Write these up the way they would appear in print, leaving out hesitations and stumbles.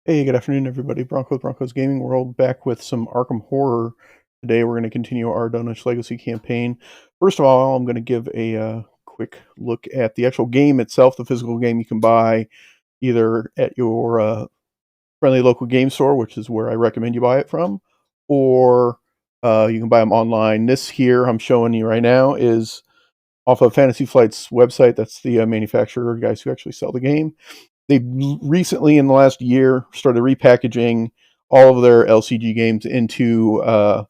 Hey, good afternoon, everybody. Broncos Gaming World back with some Arkham Horror. Today, we're going to continue our Dunwich Legacy campaign. First of all, I'm going to give a quick look at the actual game itself, the physical game you can buy either at your friendly local game store, which is where I recommend you buy it from, or you can buy them online. This here I'm showing you right now is off of Fantasy Flight's website. That's the manufacturer, guys who actually sell the game. They recently, in the last year, started repackaging all of their LCG games into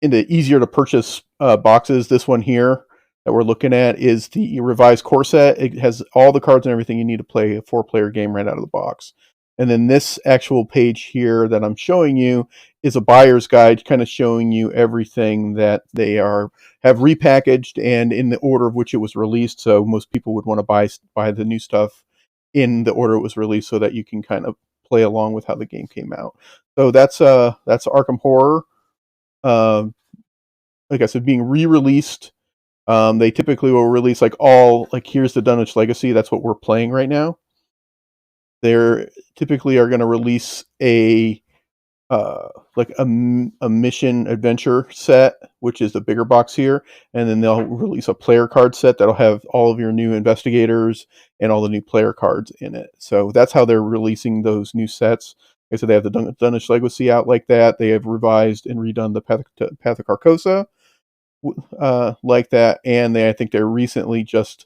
easier to purchase boxes. This one here that we're looking at is the revised core set. It has all the cards and everything you need to play a 4-player game right out of the box. And then this actual page here that I'm showing you is a buyer's guide, kind of showing you everything that they have repackaged and in the order of which it was released. So most people would want to buy the new stuff in the order it was released, so that you can kind of play along with how the game came out. So that's Arkham Horror. Like I said, being re-released. They typically will release here's the Dunwich Legacy. That's what we're playing right now. They're typically are going to release a mission adventure set, which is the bigger box here, and then they'll release a player card set that'll have all of your new investigators and all the new player cards in it. So that's how they're releasing those new sets. Like I said, they have the Dunwich Legacy out like that. They have revised and redone the Path of Carcosa like that, and I think they recently just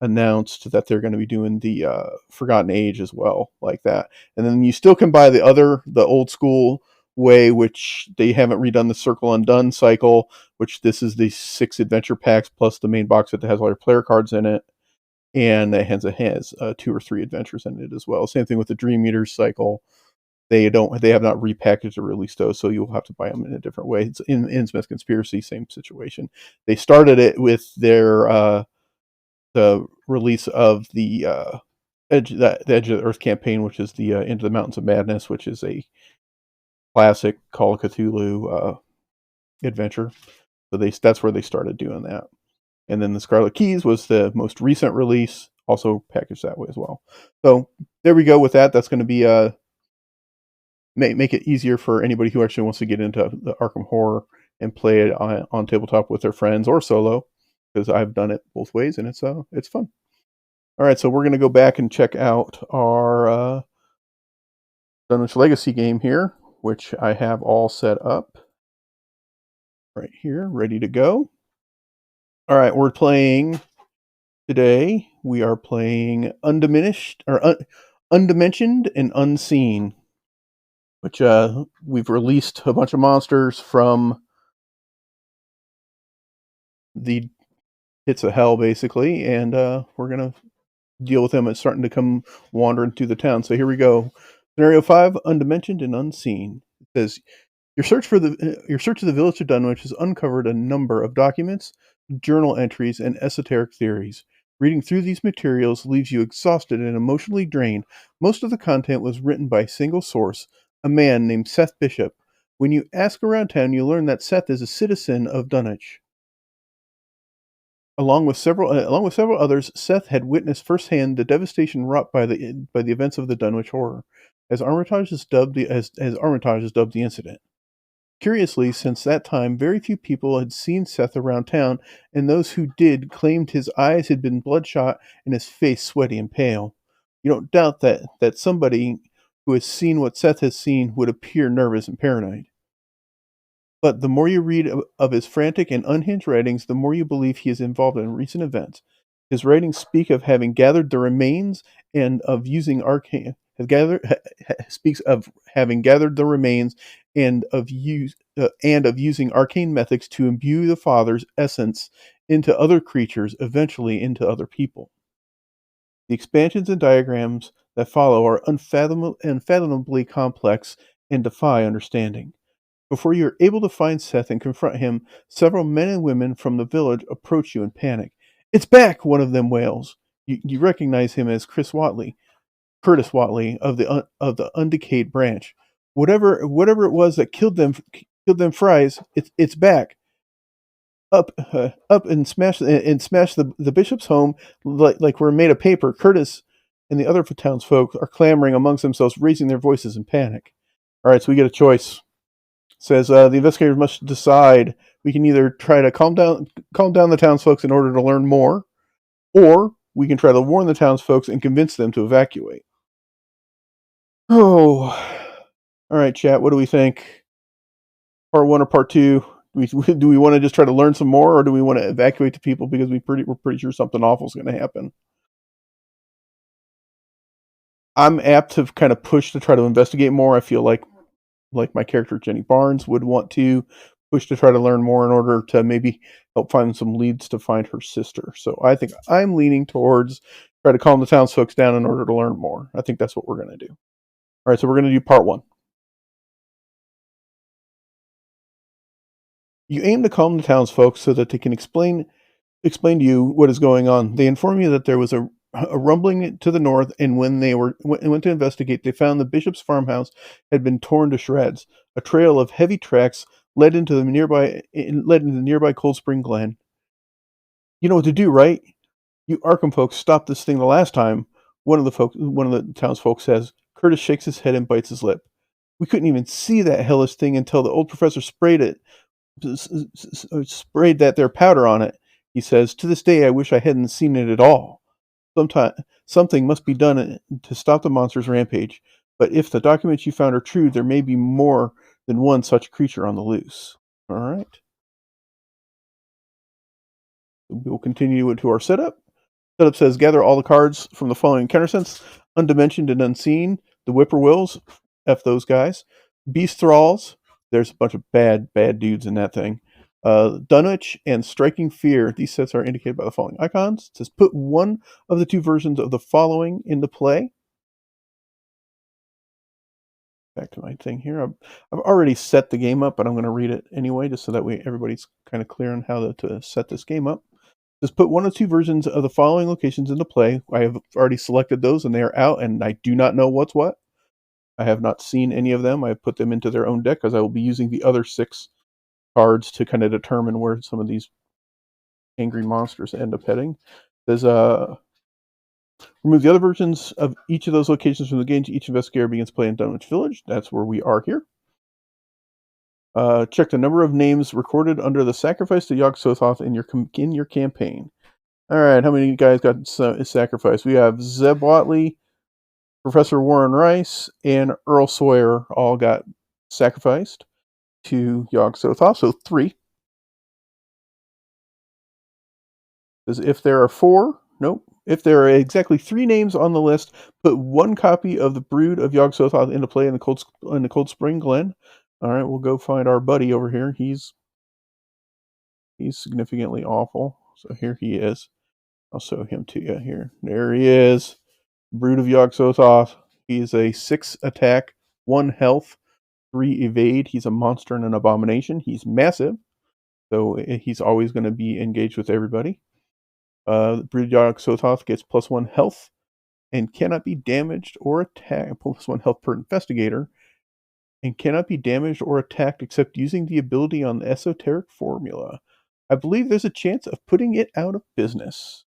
announced that they're going to be doing the Forgotten Age as well, like that. And then you still can buy the old school way, which they haven't redone the Circle Undone cycle, which this is the 6 adventure packs plus the main box that has all your player cards in it, and it has 2 or 3 adventures in it as well. Same thing with the Dream Eaters cycle. They have not repackaged or released those, so you'll have to buy them in a different way. It's in Innsmouth Conspiracy, same situation. They started it with their the release of the Edge of the Earth campaign, which is the Into the Mountains of Madness, which is a classic Call of Cthulhu adventure. So that's where they started doing that. And then the Scarlet Keys was the most recent release, also packaged that way as well. So there we go with that. That's going to be make it easier for anybody who actually wants to get into the Arkham Horror and play it on tabletop with their friends or solo, because I've done it both ways and it's fun. All right, so we're going to go back and check out our Dunwich Legacy game here, which I have all set up right here, ready to go. All right, we're playing today. We are playing Undimensioned and Unseen, which we've released a bunch of monsters from the pits of hell, basically, and we're going to deal with them as starting to come wandering through the town. So here we go. Scenario 5, Undimensioned and Unseen. It says, your search of the village of Dunwich has uncovered a number of documents, journal entries, and esoteric theories. Reading through these materials leaves you exhausted and emotionally drained. Most of the content was written by a single source, a man named Seth Bishop. When you ask around town, you learn that Seth is a citizen of Dunwich. Along with several others, Seth had witnessed firsthand the devastation wrought by the events of the Dunwich Horror, as Armitage is dubbed the incident. Curiously, since that time, very few people had seen Seth around town, and those who did claimed his eyes had been bloodshot and his face sweaty and pale. You don't doubt that somebody who has seen what Seth has seen would appear nervous and paranoid. But the more you read of his frantic and unhinged writings, the more you believe he is involved in recent events. His writings speak of having gathered the remains and of using arcane speaks of having gathered the remains and of using arcane methods to imbue the Father's essence into other creatures, eventually into other people. The expansions and diagrams that follow are unfathomably complex and defy understanding. Before you are able to find Seth and confront him, several men and women from the village approach you in panic. "It's back!" one of them wails. You recognize him as Curtis Watley of the Undecayed branch. Whatever it was that killed them fries, it's back. Up and smash the bishop's home like we're made of paper. Curtis and the other townsfolk are clamoring amongst themselves, raising their voices in panic. All right, so we get a choice. It says the investigators must decide. We can either try to calm down the townsfolk in order to learn more, or we can try to warn the townsfolk and convince them to evacuate. Oh, all right, chat. What do we think? Part one or part two? Do we want to just try to learn some more, or do we want to evacuate the people because we're pretty sure something awful is going to happen? I'm apt to kind of push to try to investigate more. I feel like my character Jenny Barnes would want to push to try to learn more in order to maybe help find some leads to find her sister. So I think I'm leaning towards try to calm the townsfolk down in order to learn more. I think that's what we're going to do. All right, so we're going to do part one. You aim to calm the townsfolk so that they can explain to you what is going on. They inform you that there was a rumbling to the north, and when they went to investigate, they found the bishop's farmhouse had been torn to shreds. A trail of heavy tracks led into the nearby Cold Spring Glen. You know what to do, right? You Arkham folks stopped this thing the last time. One of the townsfolk says. Curtis shakes his head and bites his lip. We couldn't even see that hellish thing until the old professor sprayed that there powder on it. He says, to this day, I wish I hadn't seen it at all. Something must be done to stop the monster's rampage. But if the documents you found are true, there may be more than one such creature on the loose. All right. We will continue into our setup. Setup says, gather all the cards from the following encounter sets. Undimensioned and Unseen. The Whippoorwills. F those guys. Beast Thralls. There's a bunch of bad dudes in that thing. Dunwich and Striking Fear. These sets are indicated by the following icons. It says put one of the two versions of the following into play. Back to my thing here. I've already set the game up, but I'm going to read it anyway, just so that way everybody's kind of clear on how to set this game up. Just put one or two versions of the following locations into play. I have already selected those, and they are out, and I do not know what's what. I have not seen any of them. I have put them into their own deck because I will be using the other 6 cards to kind of determine where some of these angry monsters end up heading. There's remove the other versions of each of those locations from the game. Each investigator begins play in Dunwich Village. That's where we are here. Check the number of names recorded under the sacrifice to Yog-Sothoth in your campaign. All right, how many guys got sacrificed? We have Zeb Watley, Professor Warren Rice, and Earl Sawyer all got sacrificed to Yog-Sothoth, so 3. Because if there are 4, nope. If there are exactly 3 names on the list, put 1 copy of the Brood of Yog-Sothoth into play in the Cold Spring Glen. All right, we'll go find our buddy over here. He's significantly awful. So here he is. I'll show him to you here. There he is. Brood of Yog-Sothoth. He's a 6 attack, 1 health, 3 evade. He's a monster and an abomination. He's massive, so he's always going to be engaged with everybody. Brood of Yog-Sothoth gets +1 health and cannot be damaged or attacked. +1 health per investigator, and cannot be damaged or attacked except using the ability on the esoteric formula. I believe there's a chance of putting it out of business.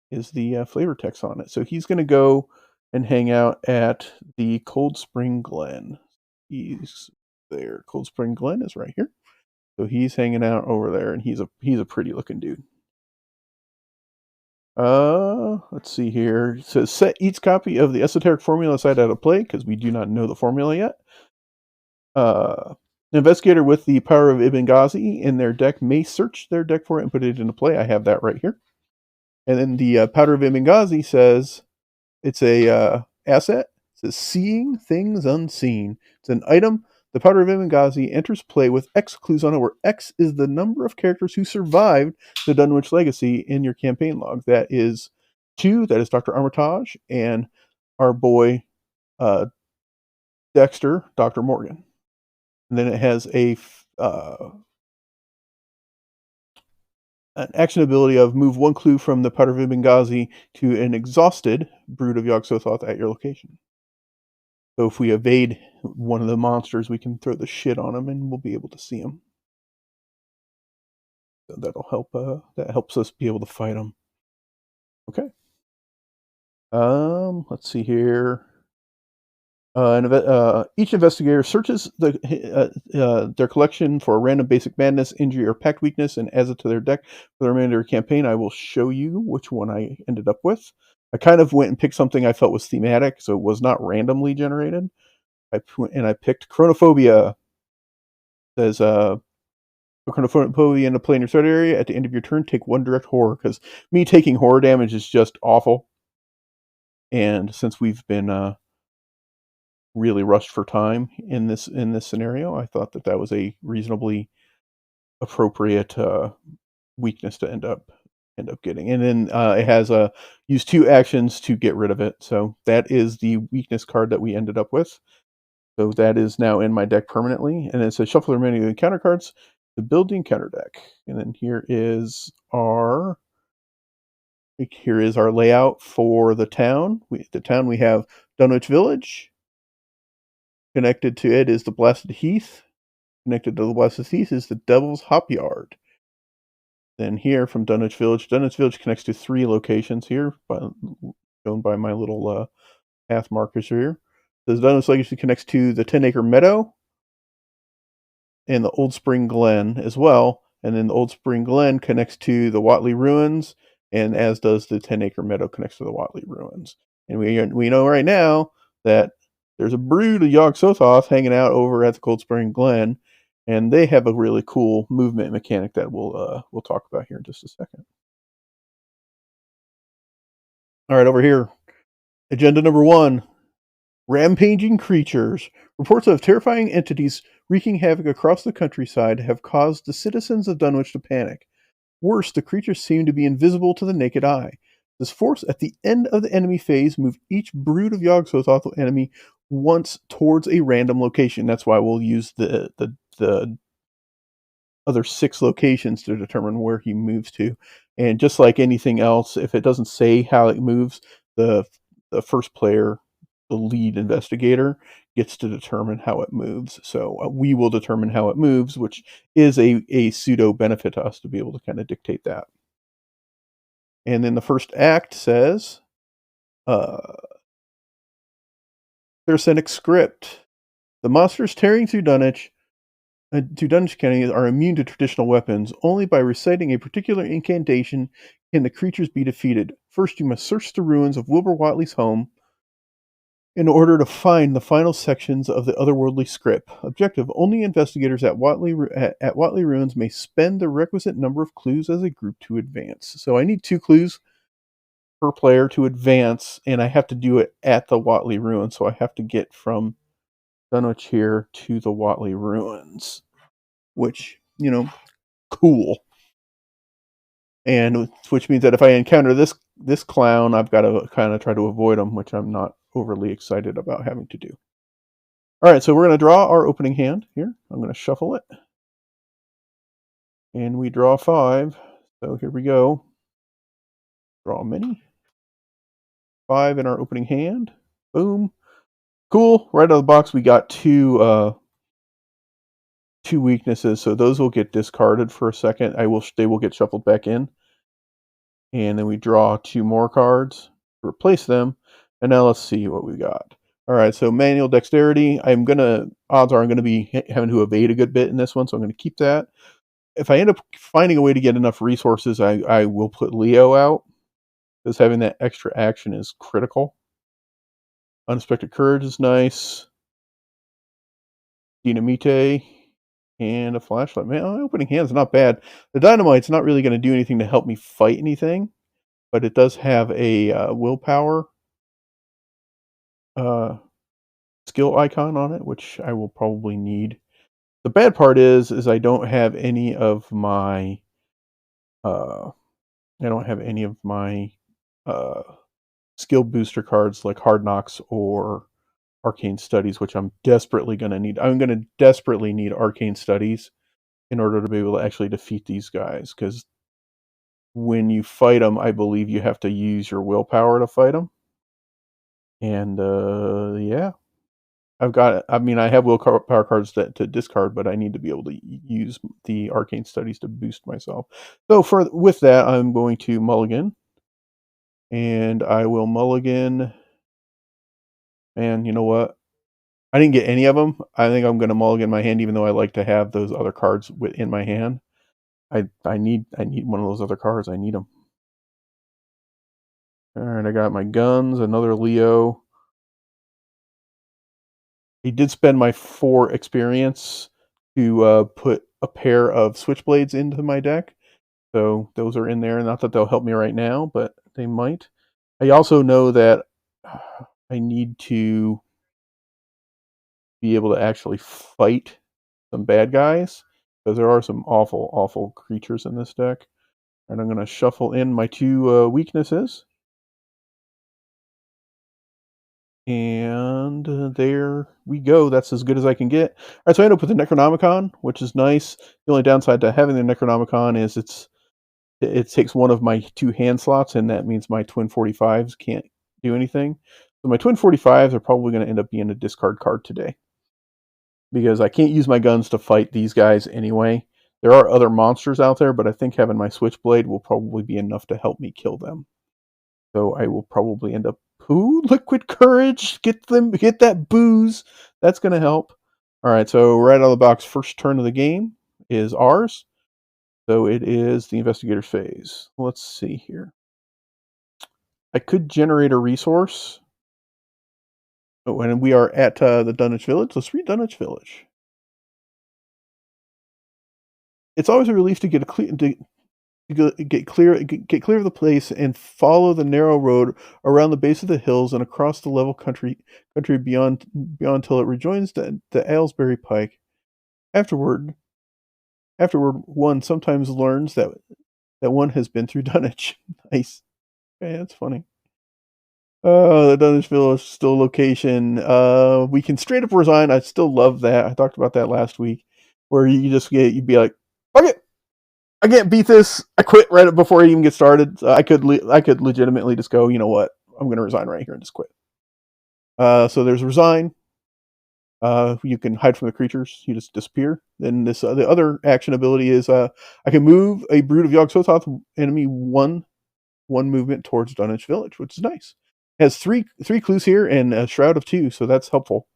Is the flavor text on it. So he's going to go and hang out at the Cold Spring Glen. He's there. Cold Spring Glen is right here. So he's hanging out over there, and he's a pretty looking dude. Let's see here. It says set each copy of the esoteric formula aside out of play because we do not know the formula yet. Investigator with the power of Ibn Ghazi in their deck may search their deck for it and put it into play. I have that right here. And then the Powder of Ibn Ghazi says it's a asset. It says Seeing Things Unseen. It's an item. The Powder of Ibn Ghazi enters play with X clues on it, where X is the number of characters who survived the Dunwich Legacy in your campaign log. That is 2. That is Dr. Armitage and our boy Dexter, Dr. Morgan. And then it has an action ability of move 1 clue from the Powder of Ibn Ghazi to an exhausted Brood of Yog-Sothoth at your location. So if we evade one of the monsters, we can throw the shit on them and we'll be able to see them. So that'll help. That helps us be able to fight them. Okay. Let's see here. Each investigator searches their collection for a random basic madness, injury, or pact weakness and adds it to their deck for the remainder of the campaign. I will show you which one I ended up with. I kind of went and picked something I felt was thematic, so it was not randomly generated. I picked Chronophobia. It says, Chronophobia in the play in your threat area. At the end of your turn, take one direct horror, because me taking horror damage is just awful. And since we've been really rushed for time in this scenario, I thought that was a reasonably appropriate weakness to end up getting. And then it has use 2 actions to get rid of it. So that is the weakness card that we ended up with. So that is now in my deck permanently. And it says shuffle the remaining encounter cards to build the encounter deck. And then here is our layout for the town. We have Dunwich Village. Connected to it is the Blasted Heath. Connected to the Blasted Heath is the Devil's Hop Yard. Then here from Dunwich Village connects to 3 locations here, shown by my little path markers here. The Dunwich Legacy connects to the 10-acre meadow and the Old Spring Glen as well. And then the Old Spring Glen connects to the Watley Ruins, and as does the 10-acre meadow connects to the Watley Ruins. And we know right now that there's a brood of Yog-Sothoth hanging out over at the Cold Spring Glen, and they have a really cool movement mechanic that we'll talk about here in just a second. All right, over here, agenda number 1: rampaging creatures. Reports of terrifying entities wreaking havoc across the countryside have caused the citizens of Dunwich to panic. Worse, the creatures seem to be invisible to the naked eye. This force at the end of the enemy phase move each brood of Yog-Sothoth enemy once towards a random location. That's why we'll use the other 6 locations to determine where he moves to. And just like anything else, if it doesn't say how it moves, the first player, the lead investigator, gets to determine how it moves. So we will determine how it moves, which is a pseudo benefit to us to be able to kind of dictate that. And then the first act says, Parasenic script. The monsters tearing through Dunwich County are immune to traditional weapons. Only by reciting a particular incantation can the creatures be defeated. First, you must search the ruins of Wilbur Watley's home in order to find the final sections of the otherworldly script. Objective: only investigators at Watley Ruins may spend the requisite number of clues as a group to advance. So I need 2 clues per player to advance, and I have to do it at the Watley Ruins. So I have to get from Dunwich here to the Watley Ruins, which, cool. And which means that if I encounter this clown, I've got to kind of try to avoid him, which I'm not overly excited about having to do. All right, so we're going to draw our opening hand here. I'm going to shuffle it. And we draw 5. So here we go. Draw many. 5 in our opening hand. Boom. Cool. Right out of the box, we got 2 weaknesses, so those will get discarded for a second. They will get shuffled back in. And then we draw 2 more cards to replace them. And now let's see what we got. All right, so manual dexterity. Odds are I'm gonna be having to evade a good bit in this one, so I'm gonna keep that. If I end up finding a way to get enough resources, I will put Leo out, because having that extra action is critical. Unexpected courage is nice. Dynamite and a flashlight. Man, opening hand's not bad. The dynamite's not really going to do anything to help me fight anything, but it does have a willpower skill icon on it, which I will probably need. The bad part is I don't have any of my skill booster cards like Hard Knocks or Arcane Studies, which I'm desperately going to need. I'm going to desperately need Arcane Studies in order to be able to actually defeat these guys, because when you fight them, I believe you have to use your willpower to fight them. And yeah, I have willpower cards to discard, but I need to be able to use the Arcane Studies to boost myself. So with that, I'm going to mulligan. And I will mulligan. Man, you know what? I didn't get any of them. I think I'm going to mulligan my hand, even though I like to have those other cards in my hand. I need one of those other cards. I need them. All right, I got my guns. Another Leo. He did spend my 4 experience to put a pair of switchblades into my deck. So those are in there. Not that they'll help me right now, but they might. I also know that I need to be able to actually fight some bad guys, because there are some awful, awful creatures in this deck. And I'm going to shuffle in my 2 weaknesses. And there we go. That's as good as I can get. All right, so I end up with the Necronomicon, which is nice. The only downside to having the Necronomicon is it takes one of my 2 hand slots, and that means my twin 45s can't do anything. So my twin 45s are probably going to end up being a discard card today, because I can't use my guns to fight these guys anyway. There are other monsters out there, but I think having my Switchblade will probably be enough to help me kill them. So I will probably end up, ooh, Liquid Courage, get that booze. That's going to help. All right, so right out of the box, first turn of the game is ours. So it is the investigator phase. Let's see here. I could generate a resource. Oh, and we are at the Dunwich Village. Let's read Dunwich Village. It's always a relief to get get clear of the place and follow the narrow road around the base of the hills and across the level country beyond till it rejoins the Aylesbury Pike. Afterward, one sometimes learns that one has been through Dunwich. Nice. Okay, that's funny. The Dunwich Village still location. We can straight up resign. I still love that. I talked about that last week, where you'd be like, okay, I can't beat this. I quit right before I even get started. So I could legitimately just go, you know what? I'm going to resign right here and just quit. So there's resign. You can hide from the creatures. You just disappear. Then the other action ability is I can move a Brood of Yog-Sothoth enemy one movement towards Dunwich Village, which is nice. It has three clues here and a Shroud of 2, so that's helpful.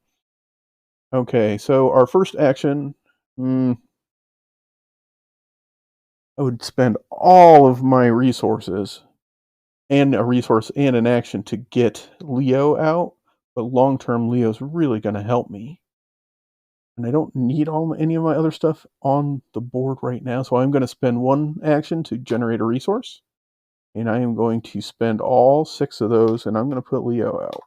Okay, so our first action. I would spend all of my resources and a resource and an action to get Leo out, but long term Leo's really going to help me. And I don't need any of my other stuff on the board right now, so I'm going to spend 1 action to generate a resource. And I am going to spend all 6 of those, and I'm going to put Leo out.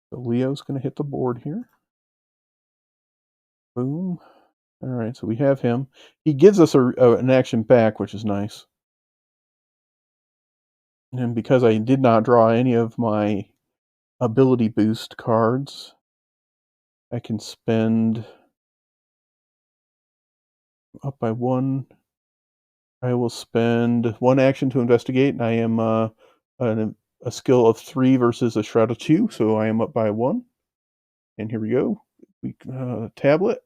So Leo's going to hit the board here. Boom. All right, so we have him. He gives us an action back, which is nice. And because I did not draw any of my ability boost cards, I can spend up by 1. I will spend 1 action to investigate, and I am a skill of 3 versus a Shroud of 2, so I am up by 1. And here we go. Tablet.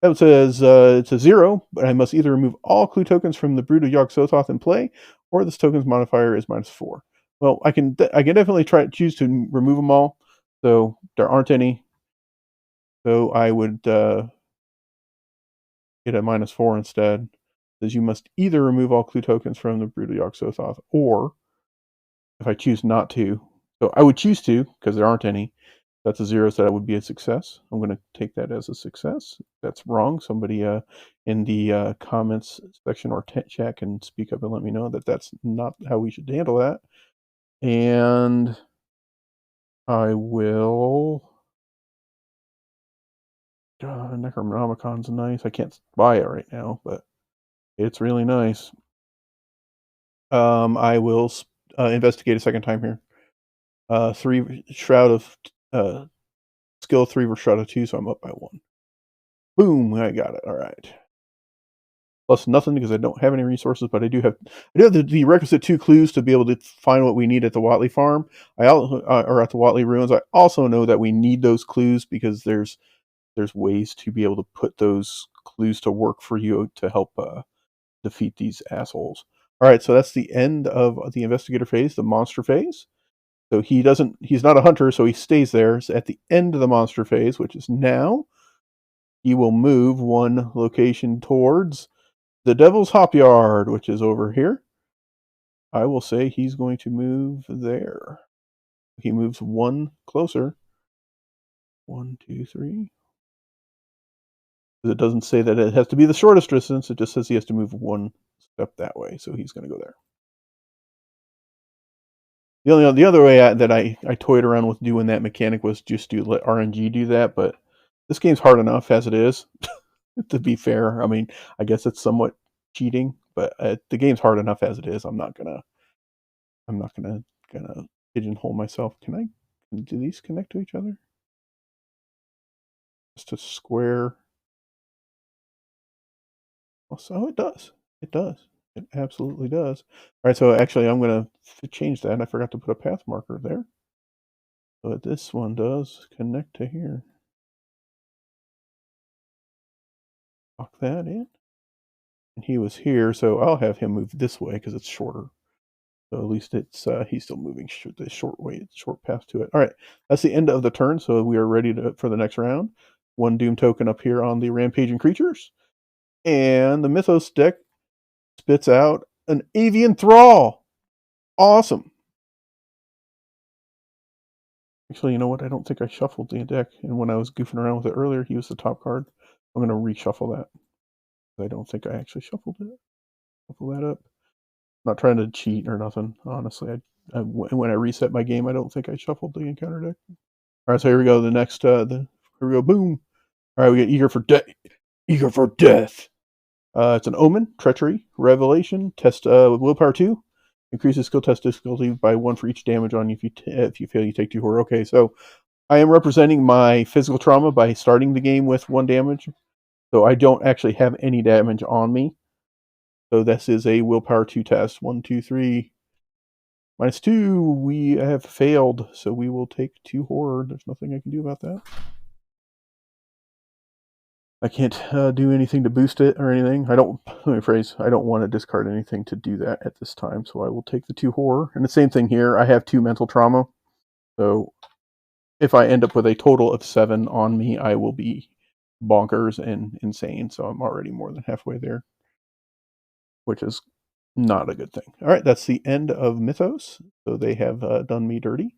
That says it's a 0, but I must either remove all clue tokens from the Brood of Yog-Sothoth in play, or this token's modifier is -4. Well, I can definitely choose to remove them all, so there aren't any. So I would get a -4 instead. Says you must either remove all clue tokens from the Brood of Yog-Sothoth, or if I choose not to, so I would choose to because there aren't any. That's a 0, so that would be a success. I'm going to take that as a success. If that's wrong, somebody in the comments section or chat can speak up and let me know that that's not how we should handle that. And I will. Necronomicon's nice. I can't buy it right now, but it's really nice. I will investigate a second time here. 3 Shroud of skill 3 versus Shroud of 2, so I'm up by 1. Boom! I got it. All right. Plus nothing because I don't have any resources, but I do have the requisite 2 clues to be able to find what we need at the Watley Farm. Or at the Watley Ruins. I also know that we need those clues because there's ways to be able to put those clues to work for you to help defeat these assholes. All right, so that's the end of the investigator phase, the monster phase. So he's not a hunter, so he stays there. So at the end of the monster phase, which is now, he will move one location towards the Devil's Hop Yard, which is over here. I will say he's going to move there. He moves one closer. 1, 2, 3. It doesn't say that it has to be the shortest distance. It just says he has to move one step that way. So he's going to go there. The other way that I toyed around with doing that mechanic was just to let RNG do that, but this game's hard enough as it is. To be fair, I mean, I guess it's somewhat cheating, but the game's hard enough as it is. I'm not gonna pigeonhole myself. Do these connect to each other? Just a square. So it does. It does. It absolutely does. All right, so actually I'm going to change that. I forgot to put a path marker there. But this one does connect to here. Lock that in. And he was here, so I'll have him move this way because it's shorter. So at least it's he's still moving the short way, short path to it. All right, that's the end of the turn, so we are ready for the next round. One Doom token up here on the Rampaging Creatures. And the Mythos deck spits out an Avian Thrall. Awesome. Actually, you know what? I don't think I shuffled the deck, and when I was goofing around with it earlier, he was the top card. I'm going to reshuffle that. I don't think I actually shuffled it. Shuffle that up. Not trying to cheat or nothing. Honestly, when I reset my game, I don't think I shuffled the encounter deck. All right, so here we go. The next, here we go. Boom. All right, we get Eager for Death. Eager for Death. It's an Omen, Treachery, Revelation, Test Willpower 2. Increases skill test difficulty by 1 for each damage on you. If you fail, you take 2 horror. Okay, so I am representing my physical trauma by starting the game with 1 damage. So I don't actually have any damage on me. So this is a Willpower 2 test. 1, 2, 3. -2. We have failed, so we will take 2 horror. There's nothing I can do about that. I can't do anything to boost it or anything. Let me rephrase. I don't want to discard anything to do that at this time, so I will take the 2 horror. And the same thing here. I have 2 mental trauma, so if I end up with a total of 7 on me, I will be bonkers and insane. So I'm already more than halfway there, which is not a good thing. All right, that's the end of Mythos. So they have done me dirty,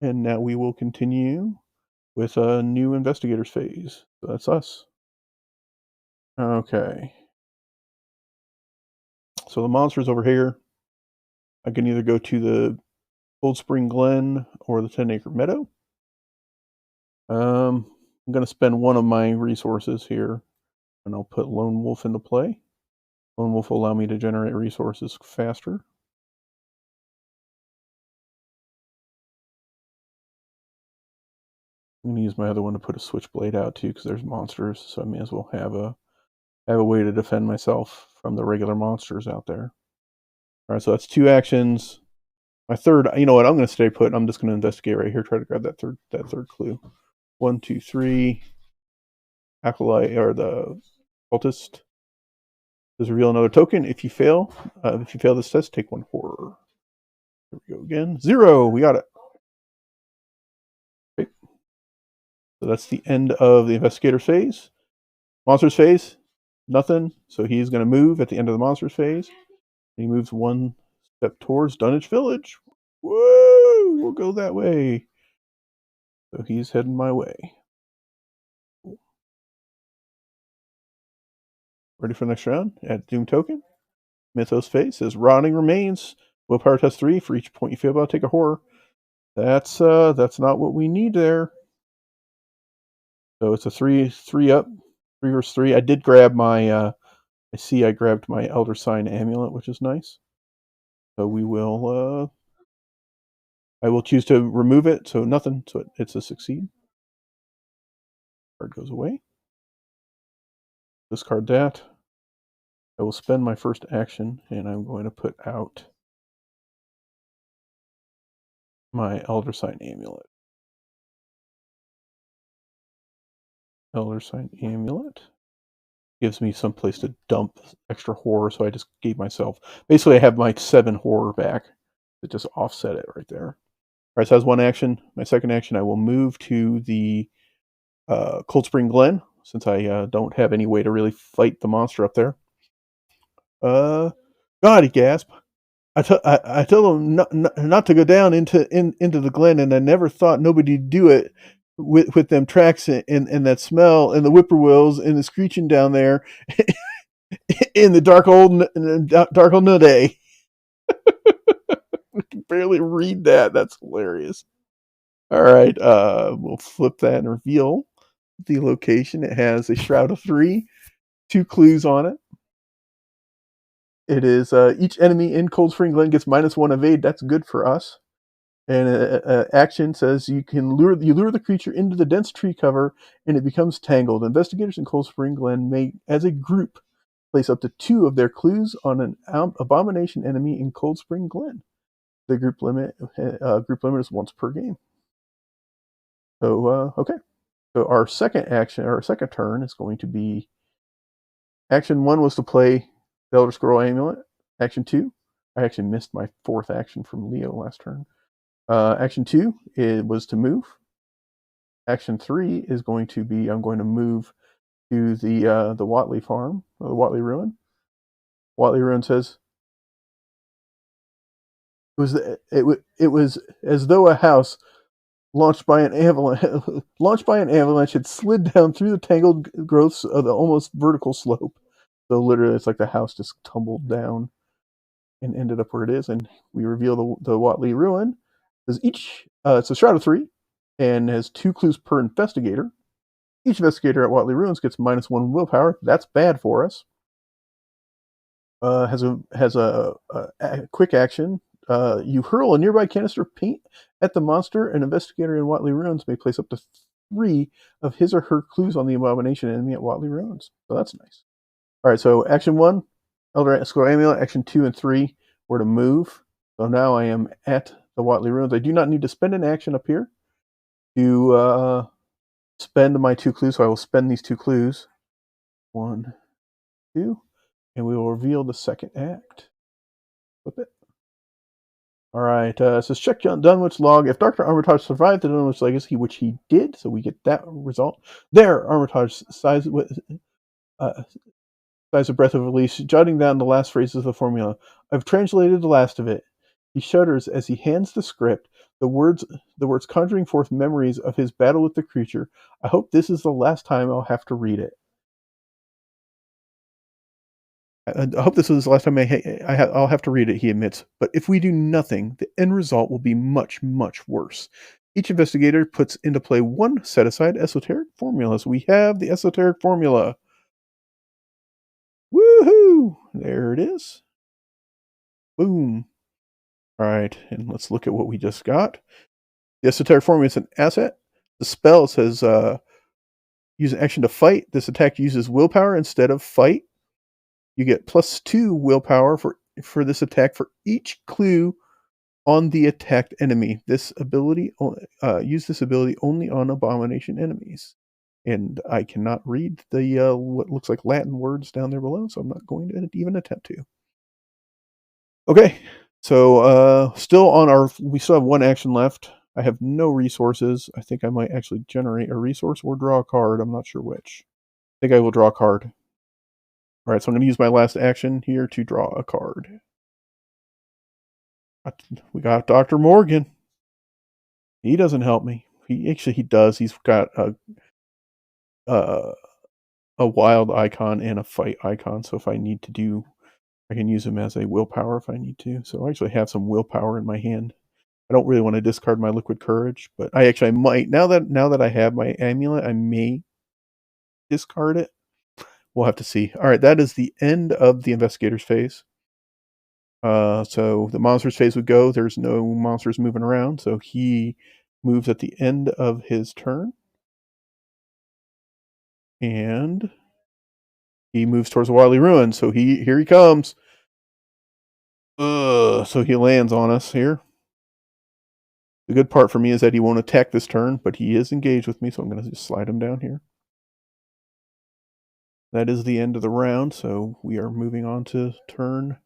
and now we will continue with a new investigators phase. So that's us. Okay. So the monsters over here, I can either go to the Old Spring Glen or the 10 Acre Meadow. I'm going to spend one of my resources here, and I'll put Lone Wolf into play. Lone Wolf will allow me to generate resources faster. I'm going to use my other one to put a Switchblade out too, because there's monsters, so I may as well have a way to defend myself from the regular monsters out there. All right, so that's 2 actions. My third, you know what? I'm going to stay put. I'm just going to investigate right here. Try to grab that third clue. 1, 2, 3. Acolyte or the cultist. Does reveal another token. If you fail this test, take 1 horror. Here we go again. 0. We got it. Okay. So that's the end of the investigator phase. Monsters phase, nothing. So he's going to move at the end of the monsters phase. He moves 1 step towards Dunwich Village. Whoa! We'll go that way. So he's heading my way. Ready for the next round? Add Doom token. Mythos phase says Rotting Remains. Willpower test 3. For each point you fail about, take a horror. That's not what we need there. So it's a 3 up, 3 versus 3. I did grab my I grabbed my Elder Sign amulet, which is nice. So we will I will choose to remove it, so nothing. So it's a succeed. Card goes away. Discard that. I will spend my first action, and I'm going to put out my Elder Sign amulet. Elder Sign amulet. Gives me some place to dump extra horror, so I just gave myself... Basically, I have my 7 horror back to just offset it right there. Alright, so that's one action. My second action, I will move to the Cold Spring Glen, since I don't have any way to really fight the monster up there. God, he gasped. I told him not to go down into the glen, and I never thought nobody'd do it with them tracks and that smell and the whippoorwills and the screeching down there in the dark old day. I can barely read that. That's hilarious. All right, we'll flip that and reveal the location. It has a shroud of 3, 2 clues on it. It is each enemy in Cold Spring Glen gets -1 evade. That's good for us. And action says you lure the creature into the dense tree cover, and it becomes tangled. Investigators in Cold Spring Glen may, as a group, place up to 2 of their clues on an abomination enemy in Cold Spring Glen. The group limit is once per game. So okay. So our second turn is going to be... Action 1 was to play the Elder Scroll Amulet. Action 2, I actually missed my 4th action from Leo last turn. Action 2 was to move. Action 3 is going to be, I'm going to move to the Watley farm, or the Watley Ruin. Watley Ruin says it was as though a house launched by an avalanche had slid down through the tangled growths of the almost vertical slope. So literally, it's like the house just tumbled down and ended up where it is. And we reveal the Watley Ruin. It's a shroud of 3 and has 2 clues per investigator. Each investigator at Watley Ruins gets -1 willpower. That's bad for us. Has a quick action. You hurl a nearby canister of paint at the monster. An investigator in Watley Ruins may place up to 3 of his or her clues on the abomination enemy at Watley Ruins. So that's nice. All right, so action 1, Elder Scroll Amulet. Action 2 and 3 were to move. So now I am at the Watley Ruins. I do not need to spend an action up here to spend my 2 clues, so I will spend these 2 clues. 1, 2, and we will reveal the second act. Flip it. All right, it says check Dunwich log. If Dr. Armitage survived the Dunwich legacy, which he did, so we get that result. There, Armitage sighs a breath of release, jotting down the last phrases of the formula. I've translated the last of it. He shudders as he hands the script, the words conjuring forth memories of his battle with the creature. I hope this is the last time I'll have to read it. I hope this is the last time I'll have to read it, he admits. But if we do nothing, the end result will be much, much worse. Each investigator puts into play 1 set-aside esoteric formula. So we have the esoteric formula. Woohoo! There it is. Boom. All right, and let's look at what we just got. The esoteric formula is an asset. The spell says use an action to fight. This attack uses willpower instead of fight. You get +2 willpower for this attack for each clue on the attacked enemy. This ability use this ability only on abomination enemies. And I cannot read the what looks like Latin words down there below, so I'm not going to even attempt to. Okay, so we still have 1 action left. I have no resources. I think I might actually generate a resource or draw a card. I'm not sure which. I think I will draw a card. All right, so I'm going to use my last action here to draw a card. We got Dr. Morgan. He doesn't help me. He does. He's got a wild icon and a fight icon. So if I need to I can use him as a willpower if I need to. So I actually have some willpower in my hand. I don't really want to discard my liquid courage, but I might. Now that I have my amulet, I may discard it. We'll have to see. All right, that is the end of the investigator's phase. So the monster's phase would go. There's no monsters moving around, so he moves at the end of his turn. And he moves towards the Wily Ruin, so here he comes. So he lands on us here. The good part for me is that he won't attack this turn, but he is engaged with me, so I'm going to just slide him down here. that is the end of the round, so we are moving on to turn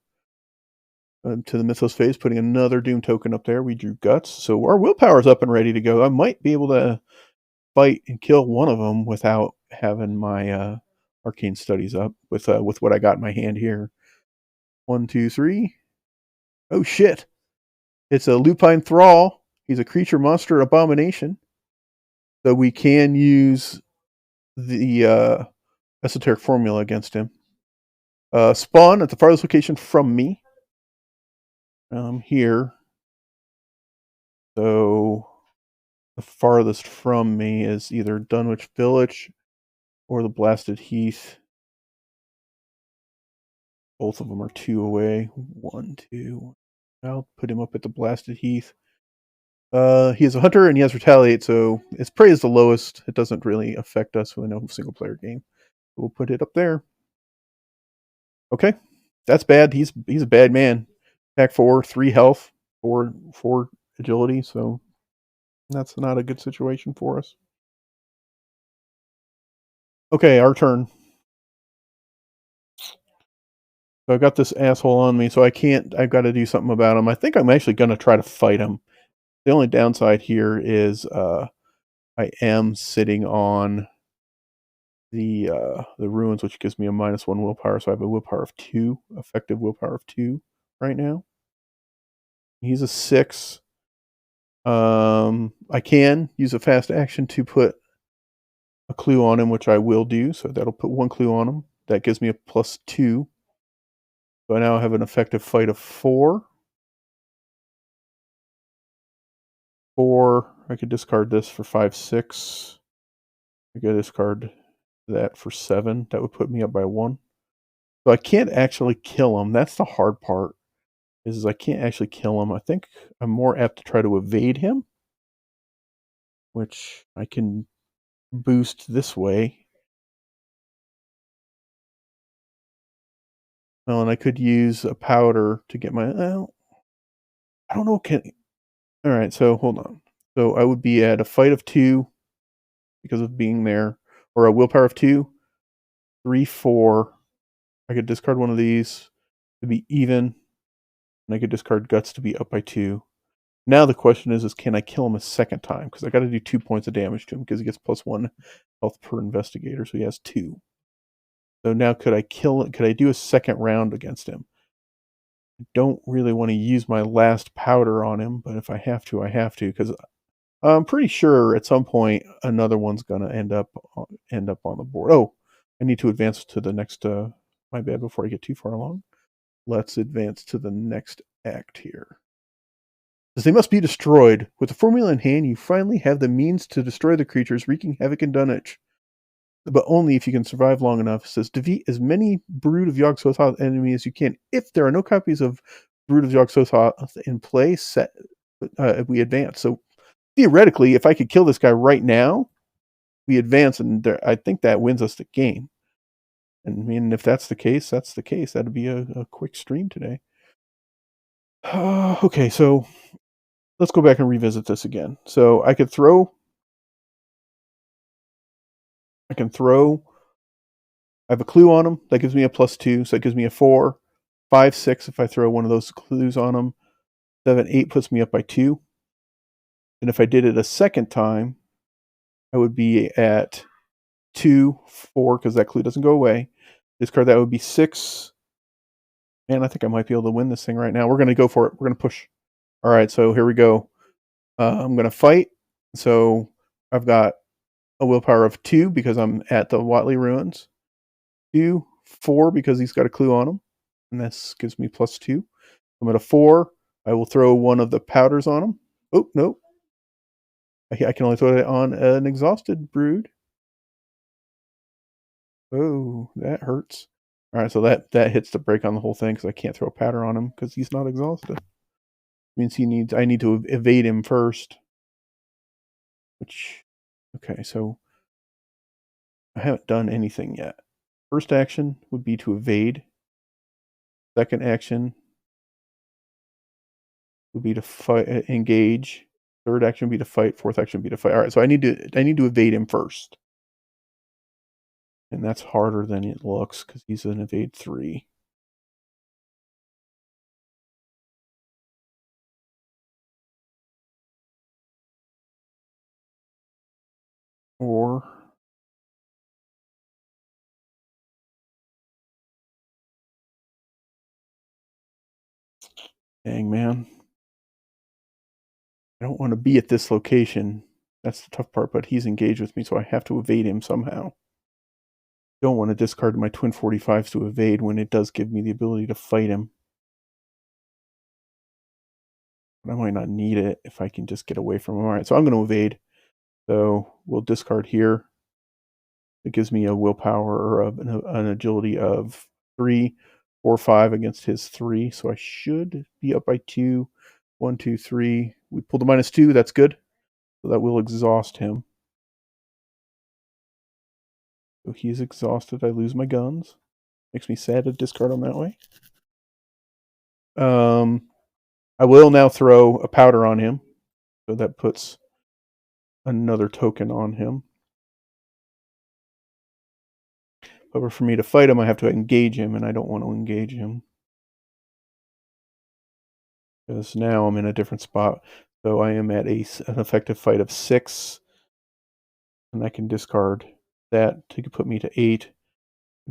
to the Mythos phase, putting another Doom token up there. We drew Guts, so our willpower is up and ready to go. I might be able to fight and kill one of them without having my arcane studies up with what I got in my hand here. 1, 2, 3. Oh shit! It's a Lupine Thrall. He's a creature monster abomination. So we can use the esoteric formula against him. Spawn at the farthest location from me. Here. So the farthest from me is either Dunwich Village or the Blasted Heath. Both of them are 2 away. 1, 2. I'll put him up at the Blasted Heath. He is a hunter and he has Retaliate, so his prey is the lowest. It doesn't really affect us in a single player game. We'll put it up there. Okay, that's bad. He's a bad man. Attack 4, 3 health, 4 agility. So that's not a good situation for us. Okay, our turn. So I got this asshole on me, so I can't. I've got to do something about him. I think I'm actually going to try to fight him. The only downside here is I am sitting on the ruins, which gives me a -1 willpower. So I have a willpower of 2, effective willpower of 2 right now. He's a 6. I can use a fast action to put a clue on him, which I will do. So that'll put 1 clue on him. That gives me a +2. So I now have an effective fight of 4. 4. I could discard this for 5, 6. I could discard that for 7. That would put me up by 1. So I can't actually kill him. That's the hard part. Is I can't actually kill him. I think I'm more apt to try to evade him, which I can boost this way. Well, and I could use a powder to get my. Well, I don't know. All right, so hold on. So I would be at a fight of 2 because of being there, or a willpower of 2, 3, 4. I could discard one of these to be even, and I could discard guts to be up by 2. Now the question is can I kill him a second time? Because I got to do 2 points of damage to him because he gets +1 health per investigator, so he has 2. So now could I do a second round against him? I don't really want to use my last powder on him, but if I have to, I have to, because I'm pretty sure at some point another one's going to end up on the board. Oh, I need to advance to the next, my bad, before I get too far along. Let's advance to the next act here. As they must be destroyed. With the formula in hand, you finally have the means to destroy the creatures wreaking havoc in Dunwich. But only if you can survive long enough. It says, defeat as many Brood of Yog-Sothoth enemies as you can. If there are no copies of Brood of Yog-Sothoth in play, we advance. So theoretically, if I could kill this guy right now, we advance, and I think that wins us the game. And I mean, if that's the case, that's the case. That'd be a quick stream today. Okay, so let's go back and revisit this again. So I can throw. I have a clue on him. That gives me a +2. So that gives me a 4. 5, 6 if I throw one of those clues on him. 7, 8 puts me up by 2. And if I did it a second time, I would be at 2, 4, because that clue doesn't go away. Discard that would be 6. Man, I think I might be able to win this thing right now. We're going to go for it. We're going to push. All right, so here we go. I'm going to fight. So I've got a willpower of 2 because I'm at the Watley Ruins. 2, 4 because he's got a clue on him. And this gives me +2. I'm at a 4. I will throw one of the powders on him. Oh, no. I can only throw it on an exhausted brood. Oh, that hurts. All right, so that hits the brake on the whole thing because I can't throw a powder on him because he's not exhausted. Means I need to evade him first. Okay, so I haven't done anything yet. First action would be to evade. Second action would be to fight, engage. Third action would be to fight. Fourth action would be to fight. All right, so I need to evade him first. And that's harder than it looks because he's an evade 3. Or dang, man. I don't want to be at this location. That's the tough part, but he's engaged with me, so I have to evade him somehow. Don't want to discard my twin 45s to evade when it does give me the ability to fight him. But I might not need it if I can just get away from him. All right, so I'm going to evade. So we'll discard here. It gives me a willpower or an agility of 3, 4, 5 against his 3. So I should be up by 2. 1, 2, 3. We pulled a -2. That's good. So that will exhaust him. So he's exhausted. I lose my guns. Makes me sad to discard him that way. I will now throw a powder on him. So that puts another token on him. However, for me to fight him, I have to engage him, and I don't want to engage him. Because now I'm in a different spot. So I am at an effective fight of 6. And I can discard that to put me to 8.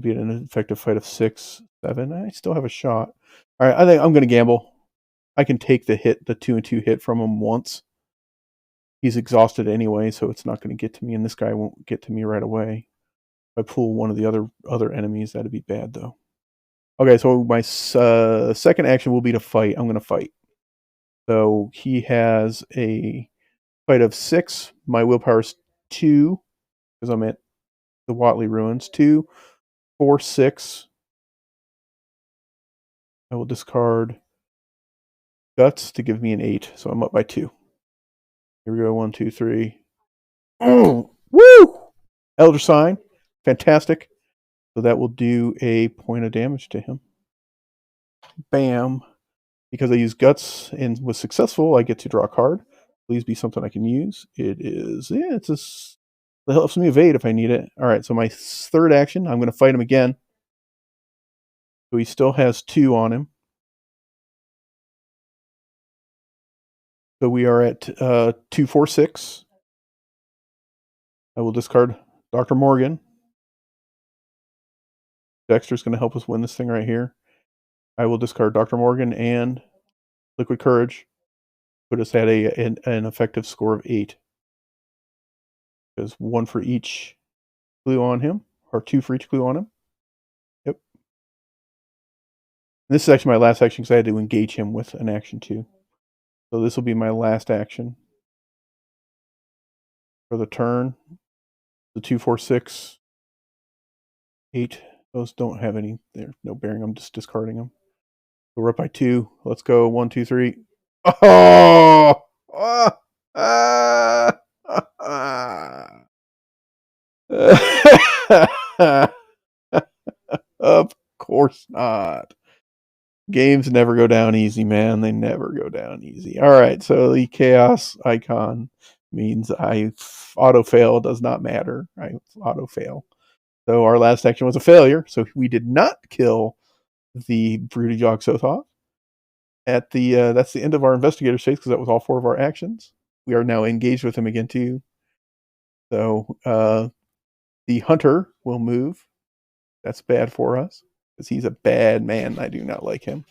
Be at an effective fight of 6, 7. I still have a shot. All right, I think I'm going to gamble. I can take the hit, the 2 and 2 hit from him once. He's exhausted anyway, so it's not going to get to me, and this guy won't get to me right away. If I pull one of the other enemies, that'd be bad, though. Okay, so my second action will be to fight. I'm going to fight. So he has a fight of 6. My willpower is 2, because I'm at the Watley Ruins. 2, 4, 6. I will discard Guts to give me an 8, so I'm up by 2. Here we go, 1, 2, 3. Oh, woo! Elder Sign, fantastic. So that will do a point of damage to him. Bam. Because I used Guts and was successful, I get to draw a card. Please be something I can use. It is, it helps me evade if I need it. All right, so my third action, I'm going to fight him again. So he still has 2 on him. So we are at 2, 4, 6. I will discard Dr. Morgan. Dexter's going to help us win this thing right here. I will discard Dr. Morgan and Liquid Courage. Put us at an effective score of 8. There's 1 for each clue on him, or 2 for each clue on him. Yep. And this is actually my last action because I had to engage him with an action 2. So this will be my last action for the turn. The 2, 4, 6, 8. Those don't have any. There's no bearing. I'm just discarding them. So we're up by 2. Let's go. 1, 2, 3. Oh! Of course not. Games never go down easy, man. They never go down easy. All right, so the chaos icon means I auto fail does not matter. I auto fail. So our last action was a failure. So we did not kill the Broody Jog Sothoth. At the that's the end of our investigator phase because that was all 4 of our actions. We are now engaged with him again too. So the hunter will move. That's bad for us because he's a bad man. I do not like him,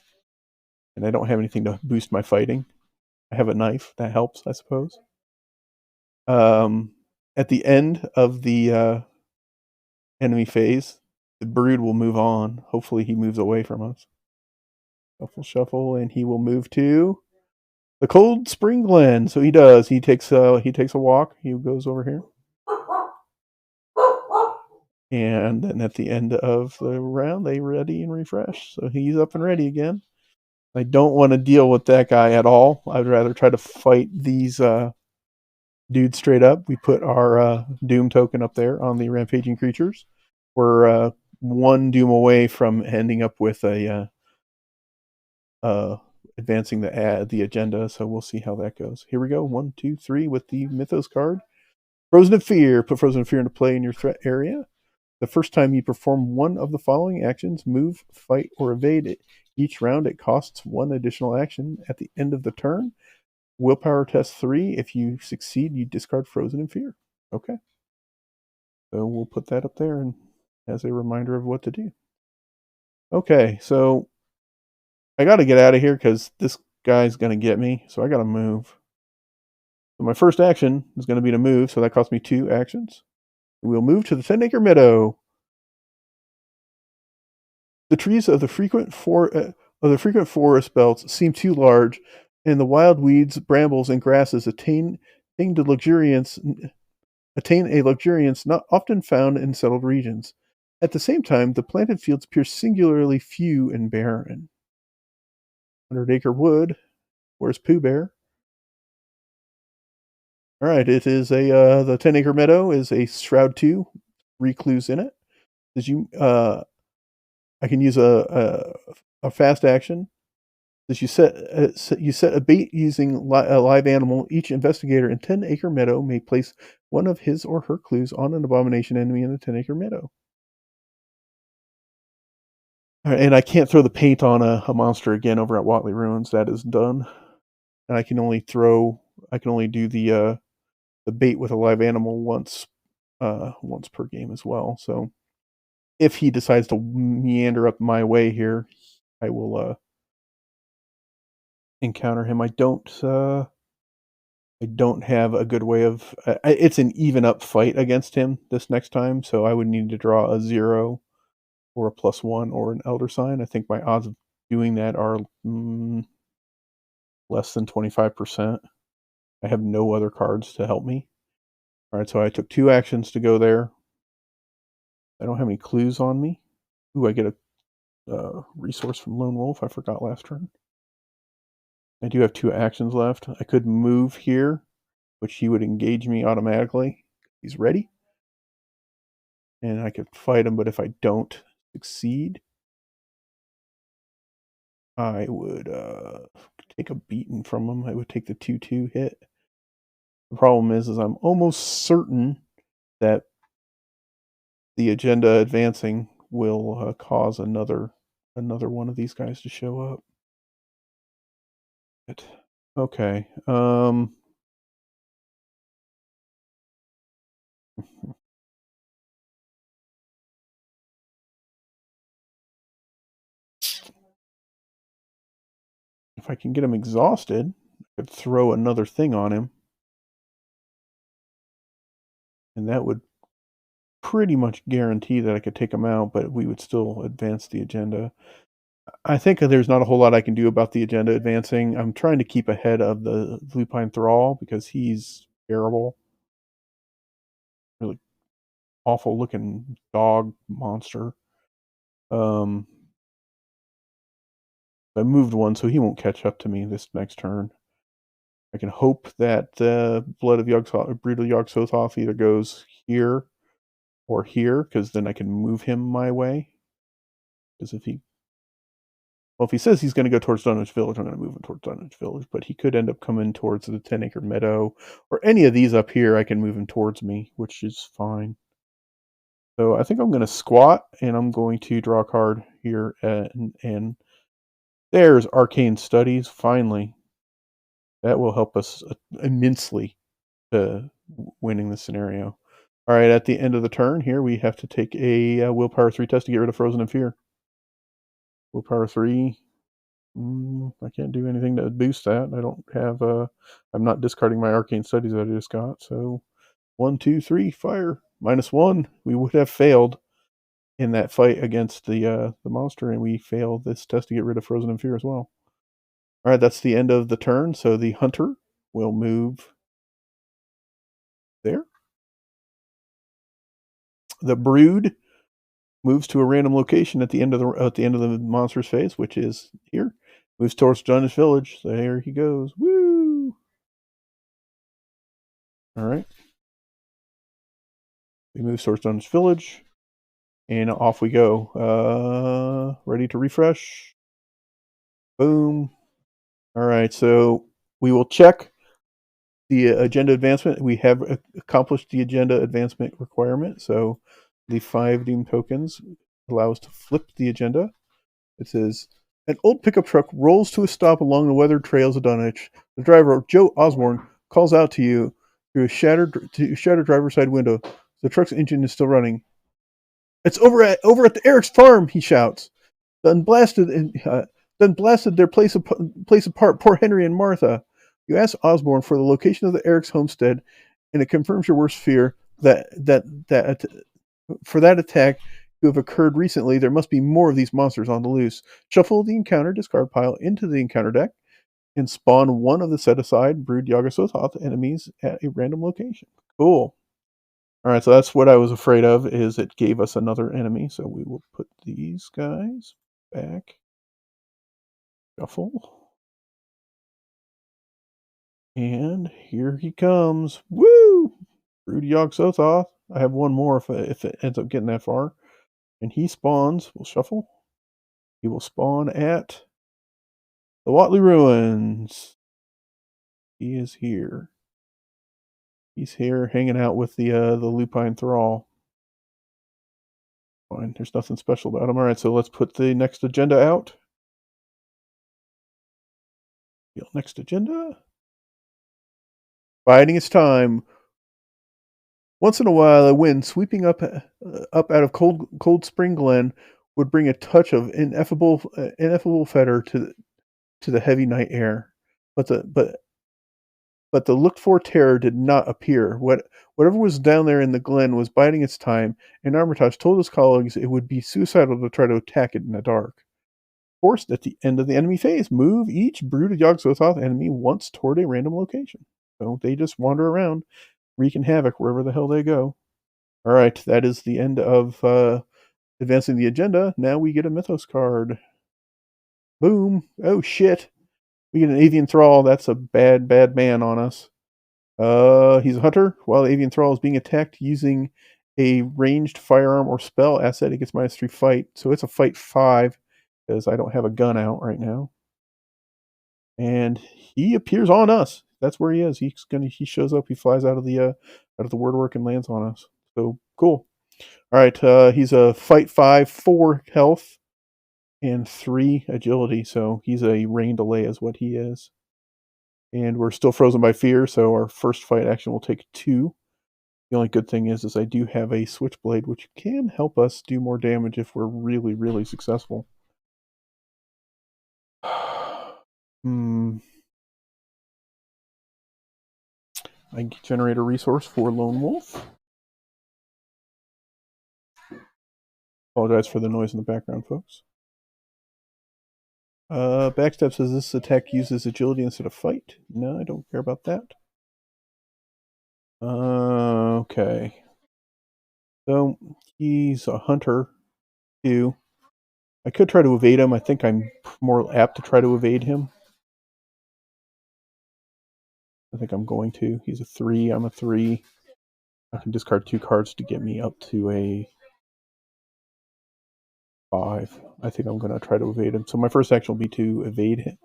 and I don't have anything to boost my fighting. I have a knife that helps, I suppose. At the end of the enemy phase, the brood will move on. Hopefully, he moves away from us. Shuffle, shuffle, and he will move to the Cold Spring Glen. So he does. He takes a walk. He goes over here. And then at the end of the round, they ready and refresh. So he's up and ready again. I don't want to deal with that guy at all. I'd rather try to fight these dudes straight up. We put our Doom token up there on the Rampaging Creatures. We're 1 Doom away from ending up with a advancing the agenda. So we'll see how that goes. Here we go. 1, 2, 3 with the Mythos card. Frozen in Fear. Put Frozen in Fear into play in your threat area. The first time you perform one of the following actions, move, fight, or evade it. Each round it costs one additional action. At the end of the turn, willpower test 3. If you succeed, you discard Frozen in Fear. Okay. So we'll put that up there and as a reminder of what to do. Okay, so I got to get out of here because this guy's going to get me. So I got to move. So my first action is going to be to move. So that costs me 2 actions. We'll move to the 10-acre meadow. The trees of the frequent forest belts seem too large, and the wild weeds, brambles, and grasses attain a luxuriance not often found in settled regions. At the same time, the planted fields appear singularly few and barren. 100-acre wood. Where's Pooh Bear? All right, it is the 10-acre meadow is a Shroud 2 recluse in it. I can use a fast action. As you set a bait using a live animal. Each investigator in 10-acre meadow may place one of his or her clues on an abomination enemy in the 10-acre meadow. All right, and I can't throw the paint on a monster again over at Watley Ruins. That is done. And I can only do the bait with a live animal once per game as well. So if he decides to meander up my way here, I will encounter him. I don't have a good way of. It's an even up fight against him this next time, so I would need to draw a 0 or a +1 or an Elder Sign. I think my odds of doing that are less than 25%. I have no other cards to help me. All right, so I took 2 actions to go there. I don't have any clues on me. Ooh, I get a resource from Lone Wolf. I forgot last turn. I do have 2 actions left. I could move here, which he would engage me automatically. He's ready. And I could fight him, but if I don't succeed, I would take a beating from him. I would take the 2/2 hit. The problem is I'm almost certain that the agenda advancing will cause another one of these guys to show up. Okay. If I can get him exhausted, I could throw another thing on him. And that would pretty much guarantee that I could take him out, but we would still advance the agenda. I think there's not a whole lot I can do about the agenda advancing. I'm trying to keep ahead of the Lupine Thrall because he's terrible. Really awful looking dog monster. I moved one, so he won't catch up to me this next turn. I can hope that Blood of Brutal Yog-Sothoth either goes here or here, because then I can move him my way. Because if he says he's going to go towards Dunwich Village, I'm going to move him towards Dunwich Village. But he could end up coming towards the 10-acre meadow, or any of these up here. I can move him towards me, which is fine. So I think I'm going to squat, and I'm going to draw a card here, and there's Arcane Studies. Finally, that will help us immensely to winning the scenario. All right, at the end of the turn here, we have to take a Willpower 3 test to get rid of Frozen in Fear. Willpower 3. I can't do anything to boost that. I don't have. I'm not discarding my Arcane Studies that I just got. So 1, 2, 3, fire. -1. We would have failed in that fight against the monster, and we failed this test to get rid of Frozen in Fear as well. All right, that's the end of the turn. So the hunter will move there. The brood moves to a random location at the end of the monster's phase, which is here. Moves towards Dunwich Village. So there he goes. Woo! All right. We move towards Dunwich Village, and off we go. Ready to refresh. Boom. All right. So we will check the agenda advancement. We have accomplished the agenda advancement requirement. So The 5 doom tokens allow us to flip the agenda. It says, an old pickup truck rolls to a stop along the weathered trails of Dunwich. The driver, Joe Osborne, calls out to you through a shattered driver's side window. The truck's engine is still running. It's over at the Eric's farm, he shouts. Done blasted their place apart, poor Henry and Martha. You ask Osborne for the location of the Eric's homestead, and it confirms your worst fear that for that attack to have occurred recently, there must be more of these monsters on the loose. Shuffle the encounter discard pile into the encounter deck and spawn one of the set-aside Brood Yogg-Sothoth enemies at a random location. Cool. All right, so that's what I was afraid of, is it gave us another enemy. So we will put these guys back. Shuffle. And here he comes. Woo! Brood Yogg-Sothoth. I have one more if it ends up getting that far. And he spawns. We'll shuffle. He will spawn at the Watley Ruins. He is here. He's here hanging out with the Lupine Thrall. Fine, there's nothing special about him. All right, so let's put the next agenda out. Next agenda. Biding its time. Once in a while, a wind sweeping up out of cold spring glen would bring a touch of ineffable fetor to the heavy night air. But the looked-for terror did not appear. Whatever was down there in the glen was biding its time, and Armitage told his colleagues it would be suicidal to try to attack it in the dark. Forced at the end of the enemy phase, move each brooded Yogg-Sothoth enemy once toward a random location. So they just wander around, wreaking havoc wherever the hell they go. All right, that is the end of advancing the agenda. Now we get a Mythos card. Boom. Oh, shit. We get an Avian Thrall. That's a bad man on us. He's a hunter. While the Avian Thrall is being attacked using a ranged firearm or spell asset, it gets -3 fight. So it's a fight 5, because I don't have a gun out right now. And he appears on us. That's where he is. He shows up. He flies out of the wordwork and lands on us. So cool. All right. He's a fight 5, 4 health, and 3 agility. So he's a rain delay is what he is. And we're still frozen by fear. So our first fight action will take 2. The only good thing is I do have a switchblade, which can help us do more damage if we're really, really successful. I generate a resource for Lone Wolf. Apologize for the noise in the background, folks. Backstep says this attack uses agility instead of fight. No, I don't care about that. Okay. So he's a hunter, too. I could try to evade him. I think I'm more apt to try to evade him. I think I'm going to. He's a 3. I'm a 3. I can discard 2 cards to get me up to a 5. I think I'm going to try to evade him. So my first action will be to evade him.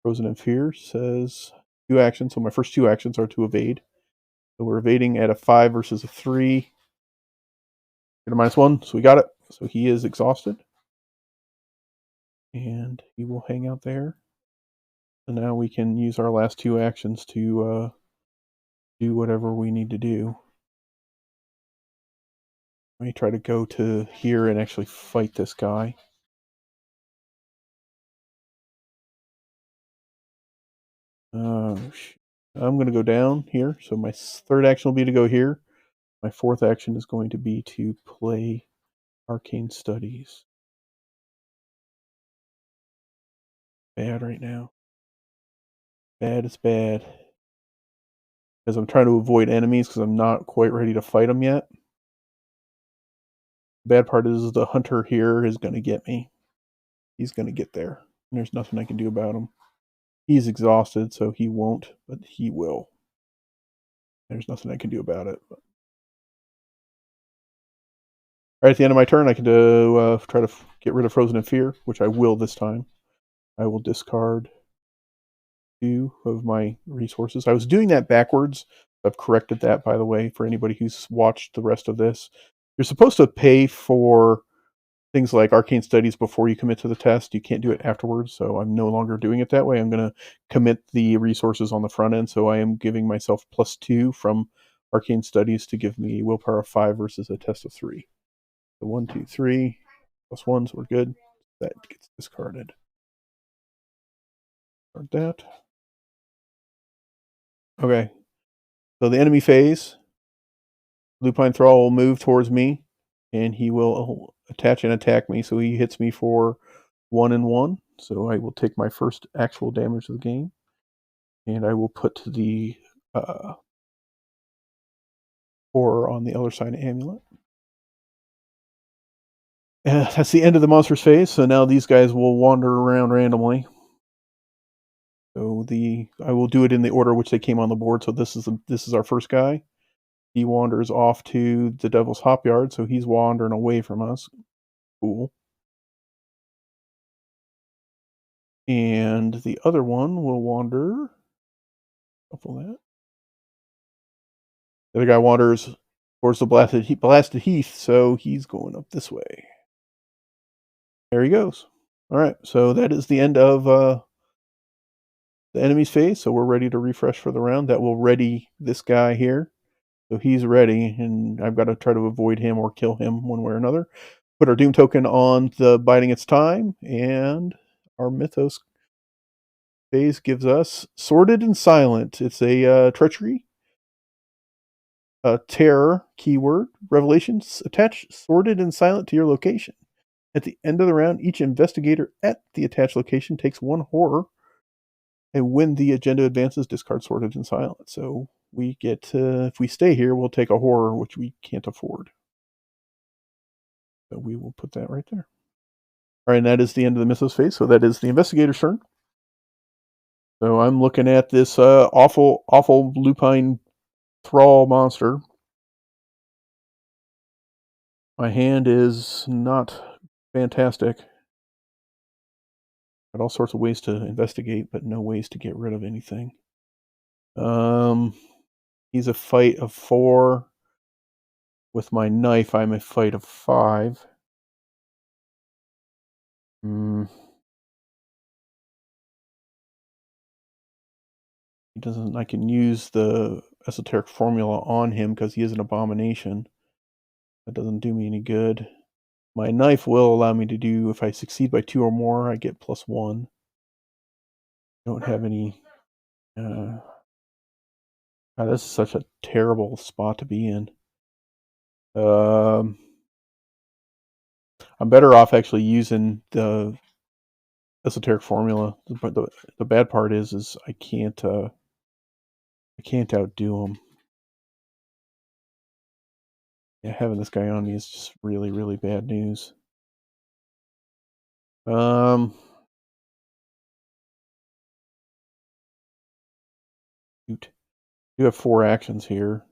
Frozen in Fear says 2 actions. So my first 2 actions are to evade. So we're evading at a 5 versus a 3. Get a -1. So we got it. So he is exhausted. And he will hang out there. And now we can use our last 2 actions to do whatever we need to do. Let me try to go to here and actually fight this guy. I'm going to go down here. So my third action will be to go here. My fourth action is going to be to play Arcane Studies. Bad right now. Bad is bad. Because I'm trying to avoid enemies because I'm not quite ready to fight them yet. The bad part is the hunter here is going to get me. He's going to get there. And there's nothing I can do about him. He's exhausted, so he won't, but he will. There's nothing I can do about it. But. Right at the end of my turn, I can try to get rid of Frozen in Fear, which I will this time. I will discard 2 of my resources. I was doing that backwards, I've corrected that, by the way, for anybody who's watched the rest of this. You're supposed to pay for things like arcane studies before you commit to the test. You can't do it afterwards, so I'm no longer doing it that way. I'm going to commit the resources on the front end, so I am giving myself +2 from arcane studies to give me willpower of 5 versus a test of 3. So 1, 2, 3, +1, so we're good. That gets discarded. Discard that. Okay, so the enemy phase, Lupine Thrall will move towards me, and he will attach and attack me. So he hits me for 1 and 1. So I will take my first actual damage of the game, and I will put the horror on the other side of Amulet. And that's the end of the monster's phase. So now these guys will wander around randomly. So I will do it in the order which they came on the board. So this is our first guy. He wanders off to the Devil's Hop Yard, so he's wandering away from us. Cool. And the other one will wander. Shuffle that. The other guy wanders towards the blasted heath, so he's going up this way. There he goes. All right, so that is the end of the enemy's phase. So we're ready to refresh for the round. That will ready this guy here. So he's ready, and I've got to try to avoid him or kill him one way or another. Put our Doom token on the Biding Its Time, and our Mythos phase gives us Sorted and Silent. It's a treachery, terror keyword, revelations. Attach Sorted and Silent to your location. At the end of the round, each investigator at the attached location takes 1 horror, and when the agenda advances, discard Sorted and Silent. So we get if we stay here, we'll take a horror, which we can't afford. So we will put that right there. All right, and that is the end of the Mythos phase. So that is the investigator's turn. So I'm looking at this awful lupine thrall monster. My hand is not fantastic. Got all sorts of ways to investigate, but no ways to get rid of anything. He's a fight of 4. With my knife, I'm a fight of 5. He doesn't. I can use the esoteric formula on him because he is an abomination. That doesn't do me any good. My knife will allow me to do, if I succeed by 2 or more, I get +1. Don't have any. God, this is such a terrible spot to be in. I'm better off actually using the esoteric formula. The bad part is I can't outdo him. Yeah, having this guy on me is just really, really bad news. Shoot. You have 4 actions here.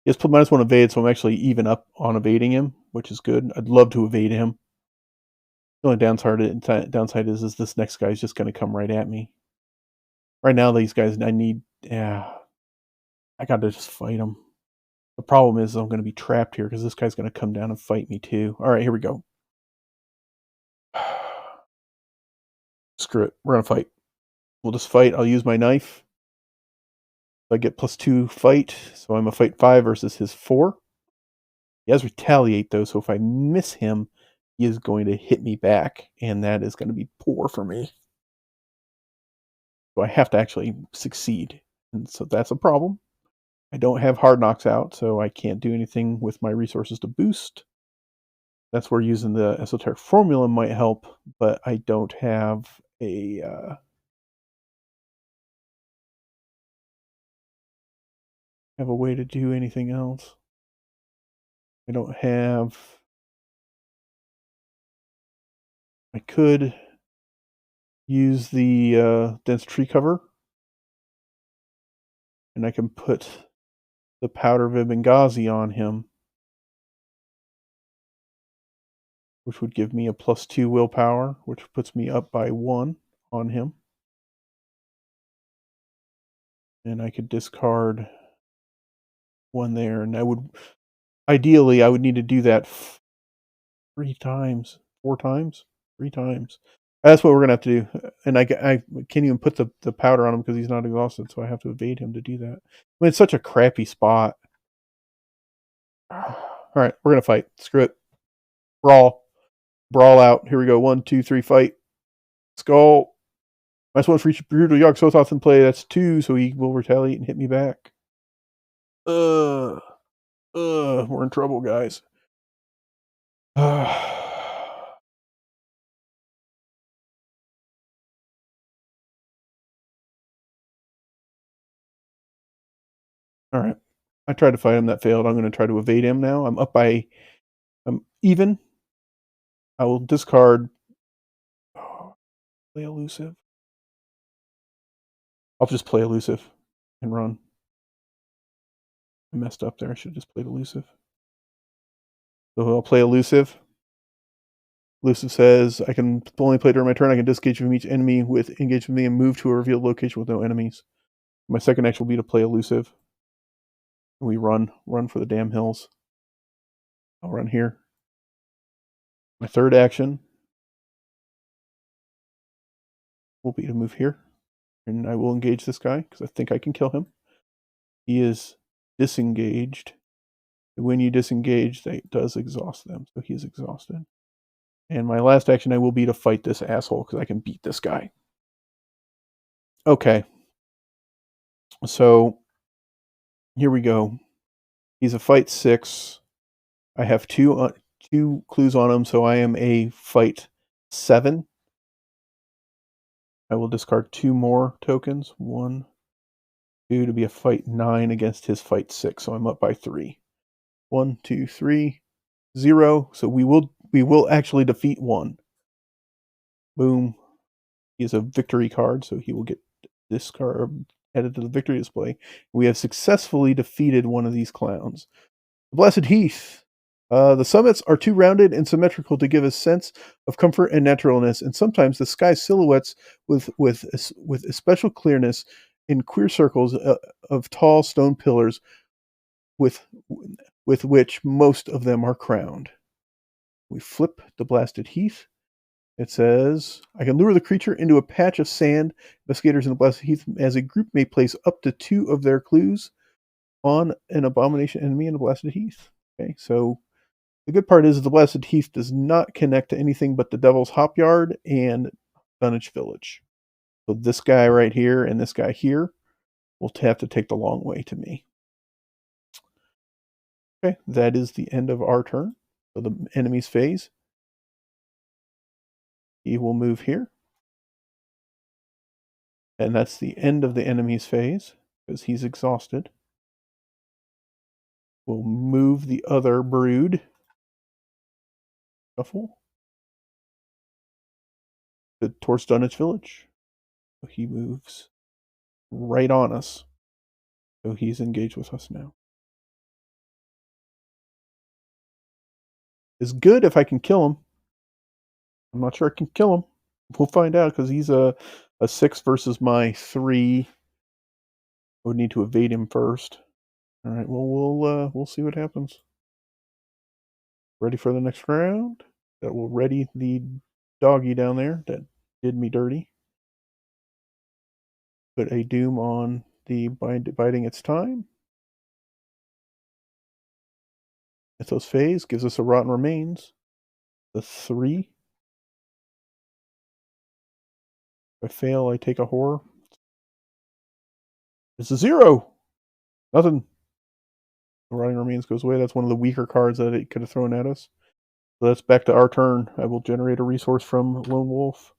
He has -1 evade, so I'm actually even up on evading him, which is good. I'd love to evade him. The only downside is this next guy's just going to come right at me. Right now, these guys, I got to just fight them. The problem is I'm going to be trapped here because this guy's going to come down and fight me too. All right, here we go. Screw it. We're going to fight. We'll just fight. I'll use my knife. I get +2 fight, so I'm a fight 5 versus his 4. He has retaliate though, so if I miss him, he is going to hit me back, and that is going to be poor for me. So I have to actually succeed, and so that's a problem. I don't have hard knocks out, so I can't do anything with my resources to boost. That's where using the esoteric formula might help, but I don't have a way to do anything else. I don't have. I could use the dense tree cover, and I can put the powder of Benghazi on him, which would give me a +2 willpower, which puts me up by 1 on him. And I could discard one there, and ideally I would need to do that 3 times, 4 times, 3 times. That's what we're gonna have to do, and I can't even put the powder on him because he's not exhausted, so I have to evade him to do that. I mean, it's such a crappy spot. Alright, we're gonna fight. Screw it. Brawl. Brawl out. Here we go. 1, 2, 3, fight. Let's go. Minus 1 for each brutal Yogg Sothoth in play. That's 2, so he will retaliate and hit me back. Ugh. We're in trouble, guys. Alright. I tried to fight him, that failed. I'm gonna try to evade him now. I'm even. I will discard. Play elusive. I'll just play elusive and run. I messed up there. I should have just played elusive. So I'll play elusive. Elusive says I can only play during my turn. I can disengage from each enemy with engage with me and move to a revealed location with no enemies. My second action will be to play elusive. We run for the damn hills. I'll run here. My third action will be to move here. And I will engage this guy because I think I can kill him. He is disengaged. When you disengage, that does exhaust them. So he is exhausted. And my last action I will be to fight this asshole because I can beat this guy. Okay. So here we go. He's a fight 6. I have two clues on him, so I am a fight 7. I will discard 2 more tokens. 1, 2 to be a fight 9 against his fight 6. So I'm up by 3. 1, 2, 3, 0. So we will actually defeat 1. Boom. He is a victory card, so he will get this card added to the victory display. We have successfully defeated one of these clowns. The Blessed Heath. The summits are too rounded and symmetrical to give a sense of comfort and naturalness, and sometimes the sky silhouettes with especial clearness in queer circles of tall stone pillars with which most of them are crowned. We flip the Blasted Heath. It says, I can lure the creature into a patch of sand. Investigators in the Blasted Heath as a group may place up to 2 of their clues on an abomination enemy in the Blasted Heath. Okay, so the good part is the Blasted Heath does not connect to anything but the Devil's Hop Yard and Dunwich Village. So this guy right here and this guy here will have to take the long way to me. Okay, that is the end of our turn. So the enemy's phase. He will move here. And that's the end of the enemy's phase, because he's exhausted. We'll move the other brood. Shuffle. Towards Dunwich Village. So he moves right on us. So he's engaged with us now. It's good if I can kill him. I'm not sure I can kill him. We'll find out because he's a 6 versus my 3. I would need to evade him first. All right. Well, we'll see what happens. Ready for the next round? That will ready the doggy down there that did me dirty. Put a doom on the biding its time. Mythos phase gives us a rotten remains. The 3. If I fail, I take a horror. It's a 0. Nothing. The rotting remains goes away. That's one of the weaker cards that it could have thrown at us. So that's back to our turn. I will generate a resource from Lone Wolf.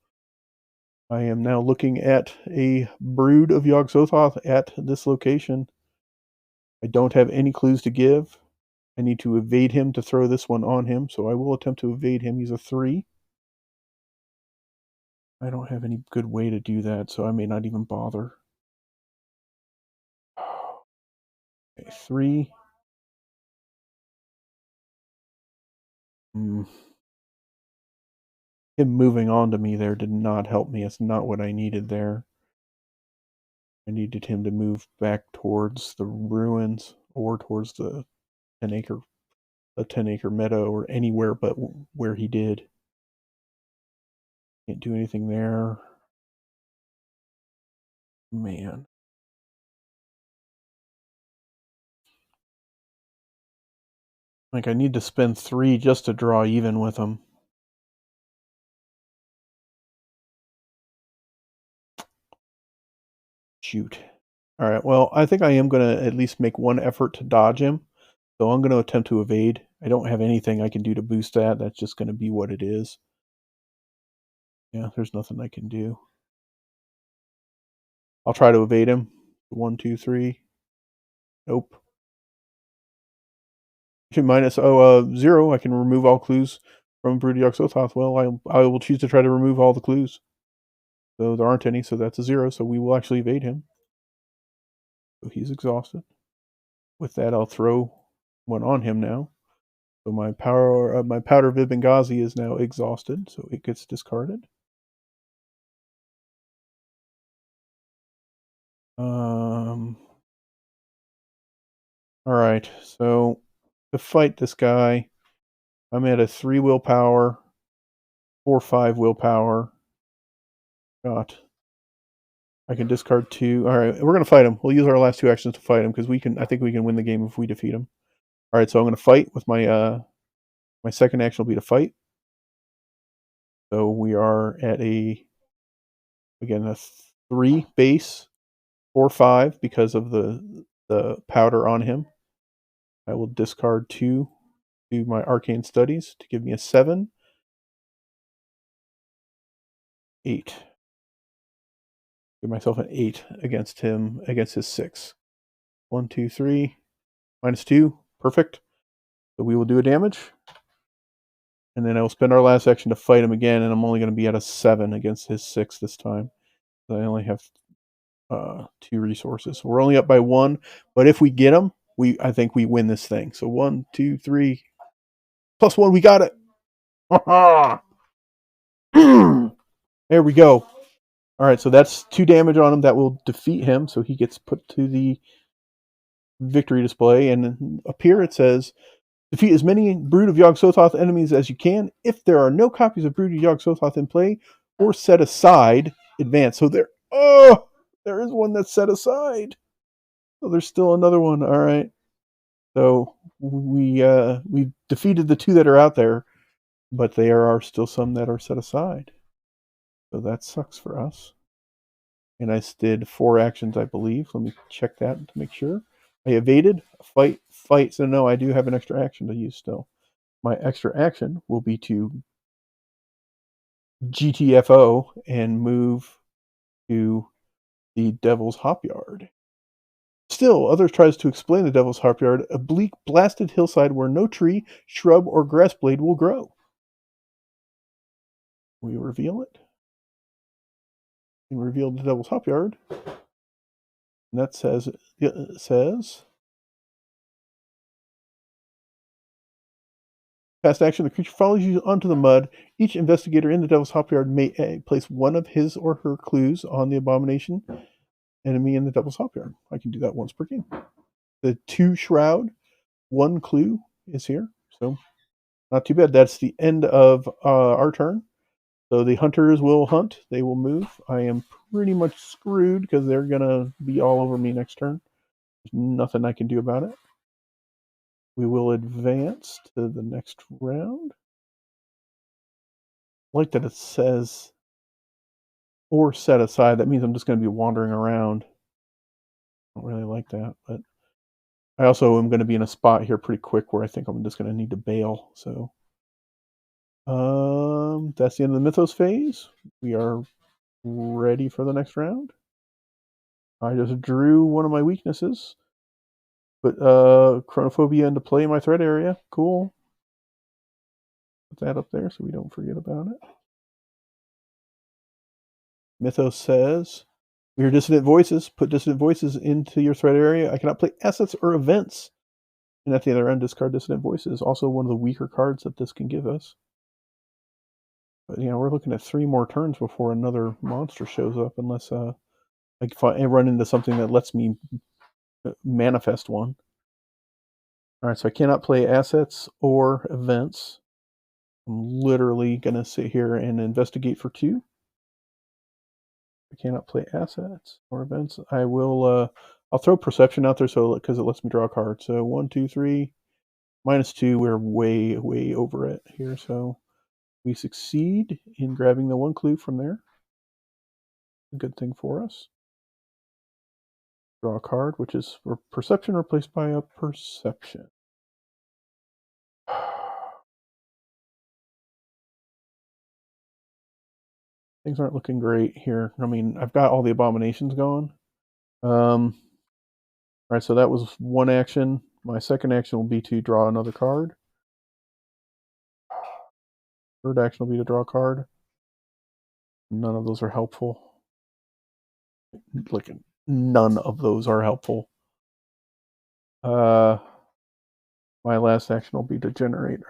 I am now looking at a brood of Yogg Sothoth at this location. I don't have any clues to give. I need to evade him to throw this one on him, so I will attempt to evade him. He's a 3. I don't have any good way to do that, so I may not even bother. Okay, 3. Him moving on to me there did not help me. It's not what I needed there. I needed him to move back towards the ruins or towards the 10-acre meadow, or anywhere but where he did. Can't do anything there. Man. Like, I need to spend 3 just to draw even with him. Shoot. Alright, well, I think I am going to at least make one effort to dodge him. So I'm going to attempt to evade. I don't have anything I can do to boost that. That's just going to be what it is. Yeah, there's nothing I can do. I'll try to evade him. 1, 2, 3. Nope. Minus 0. I can remove all clues from Broody Yogg-Sothoth. Well, I will choose to try to remove all the clues. So there aren't any, so that's a 0. So we will actually evade him. So he's exhausted. With that, I'll throw one on him now. So my powder of Benghazi is now exhausted, so it gets discarded. All right, so to fight this guy, I'm at a 3 willpower, 4, 5 willpower. Got. I can discard 2. All right, we're gonna fight him. We'll use our last 2 actions to fight him because we can. I think we can win the game if we defeat him. All right, so I'm gonna fight with my my second action will be to fight. So we are at again a 3 base, 4, 5 because of the powder on him. I will discard 2 to my arcane studies to give me a 7, 8. Give myself an 8 against him, against his 6. 1, 2, 3, -2, perfect. So we will do a damage, and then I will spend our last action to fight him again, and I'm only going to be at a 7 against his 6 this time. So I only have 2 resources. So we're only up by 1, but if we get him, I think we win this thing. So 1, 2, 3, +1, we got it. There we go. All right, so that's 2 damage on him. That will defeat him, so he gets put to the victory display. And up here it says, defeat as many Brood of Yogg-Sothoth enemies as you can. If there are no copies of Brood of Yogg-Sothoth in play or set aside, advance. So there is one that's set aside. So there's still another one. All right. So we defeated the 2 that are out there, but there are still some that are set aside. So that sucks for us. And I did 4 actions, I believe. Let me check that to make sure. I evaded, fight. So no, I do have an extra action to use still. My extra action will be to GTFO and move to the Devil's Hopyard. Still, others tries to explain the Devil's Hopyard, a bleak, blasted hillside where no tree, shrub, or grass blade will grow. We reveal it. And reveal the Devil's Hopyard. And that says, past action, the creature follows you onto the mud. Each investigator in the Devil's Hopyard may place one of his or her clues on the abomination enemy in the Devil's Hopyard. I can do that once per game. The 2 shroud, 1 clue is here. So not too bad. That's the end of our turn. So the hunters will hunt. They will move. I am pretty much screwed because they're going to be all over me next turn. There's nothing I can do about it. We will advance to the next round. I like that it says or set aside. That means I'm just going to be wandering around. I don't really like that, but I also am going to be in a spot here pretty quick where I think I'm just going to need to bail. So that's the end of the Mythos phase. We are ready for the next round. I just drew one of my weaknesses. Put Chronophobia into play in my threat area. Cool. Put that up there so we don't forget about it. Mythos says, we hear dissonant voices. Put dissonant voices into your threat area. I cannot play assets or events. And at the other end, discard dissonant voices. Also one of the weaker cards that this can give us. But we're looking at 3 more turns before another monster shows up, unless I run into something that lets me manifest one. Alright, so I cannot play assets or events. I'm literally going to sit here and investigate for 2. I cannot play assets or events. I will, I'll throw perception out there because it lets me draw a card. So 1, 2, 3, -2. We're way, way over it here. So we succeed in grabbing the 1 clue from there. A good thing for us. Draw a card, which is for perception replaced by a perception. Things aren't looking great here. I mean, I've got all the abominations going. All right, so that was 1 action. My second action will be to draw another card. Third action will be to draw a card. None of those are helpful. Like, none of those are helpful. My last action will be to generate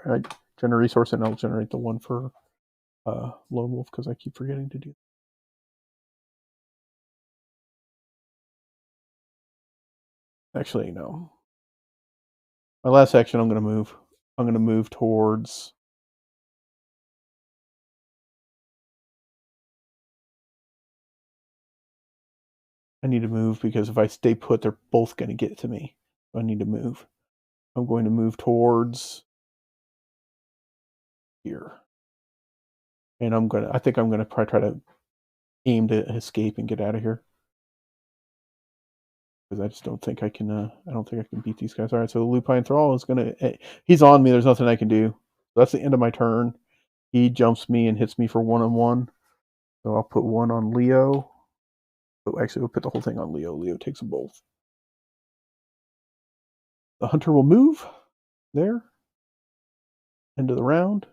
resource, and I'll generate the 1 for Lone Wolf because I keep forgetting to do that. Actually, no. My last action, I'm going to move. I'm going to move towards... I need to move because if I stay put, they're both going to get to me. So I need to move. I'm going to move towards here. And I think I'm going to probably try to aim to escape and get out of here. Because I just don't think I can, I don't think I can beat these guys. All right, so the Lupine Thrall is going to, he's on me. There's nothing I can do. So that's the end of my turn. He jumps me and hits me for 1-on-1. So I'll put 1 on Leo. Oh, actually, we'll put the whole thing on Leo. Leo takes them both. The Hunter will move there. End of the round.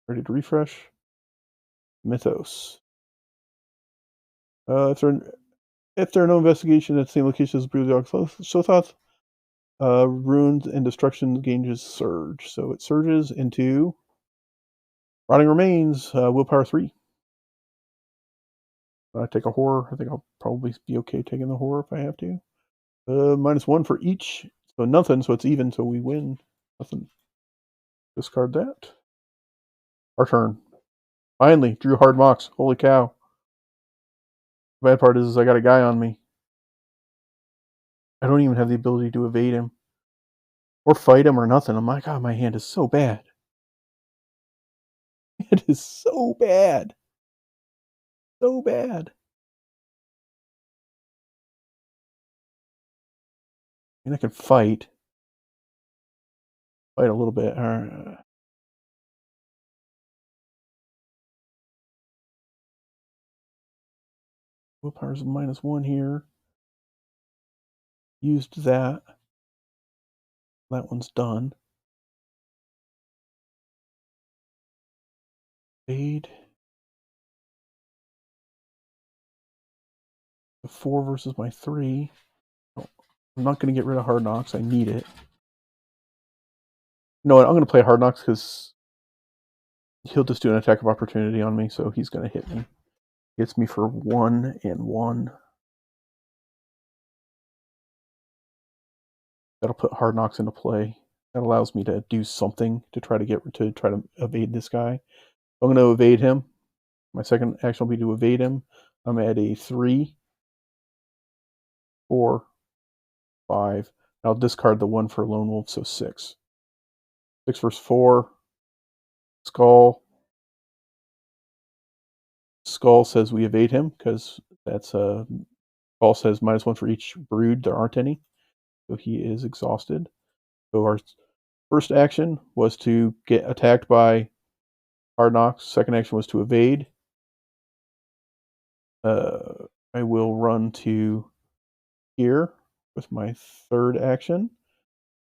Ready to refresh. Mythos. If there are no investigations at the same location as Brewdog Sothoth, ruins and destruction gauges surge. So it surges into Rotting Remains, willpower 3. I take a horror. I think I'll probably be okay taking the horror if I have to. -1 for each. So nothing, so it's even, so we win. Nothing. Discard that. Our turn. Finally, drew hard mocks. Holy cow. The bad part is I got a guy on me. I don't even have the ability to evade him. Or fight him or nothing. Oh my god, my hand is so bad. It is so bad. So bad. I mean, I can fight. Fight a little bit. Willpower's -1 here. Used that. That one's done. Evade. The 4 versus my 3. Oh, I'm not going to get rid of Hard Knocks. I need it. No, I'm going to play Hard Knocks because he'll just do an attack of opportunity on me, so he's going to hit me. Hits me for 1 and 1. That'll put Hard Knocks into play. That allows me to do something to try to evade this guy. I'm going to evade him. My second action will be to evade him. I'm at a 3, 4, 5. I'll discard the 1 for Lone Wolf, so 6. 6 versus 4. Skull. Skull says we evade him because that's Skull says -1 for each brood. There aren't any, so he is exhausted. So our first action was to get attacked by Hard Knocks. Second action was to evade. I will run to here with my third action,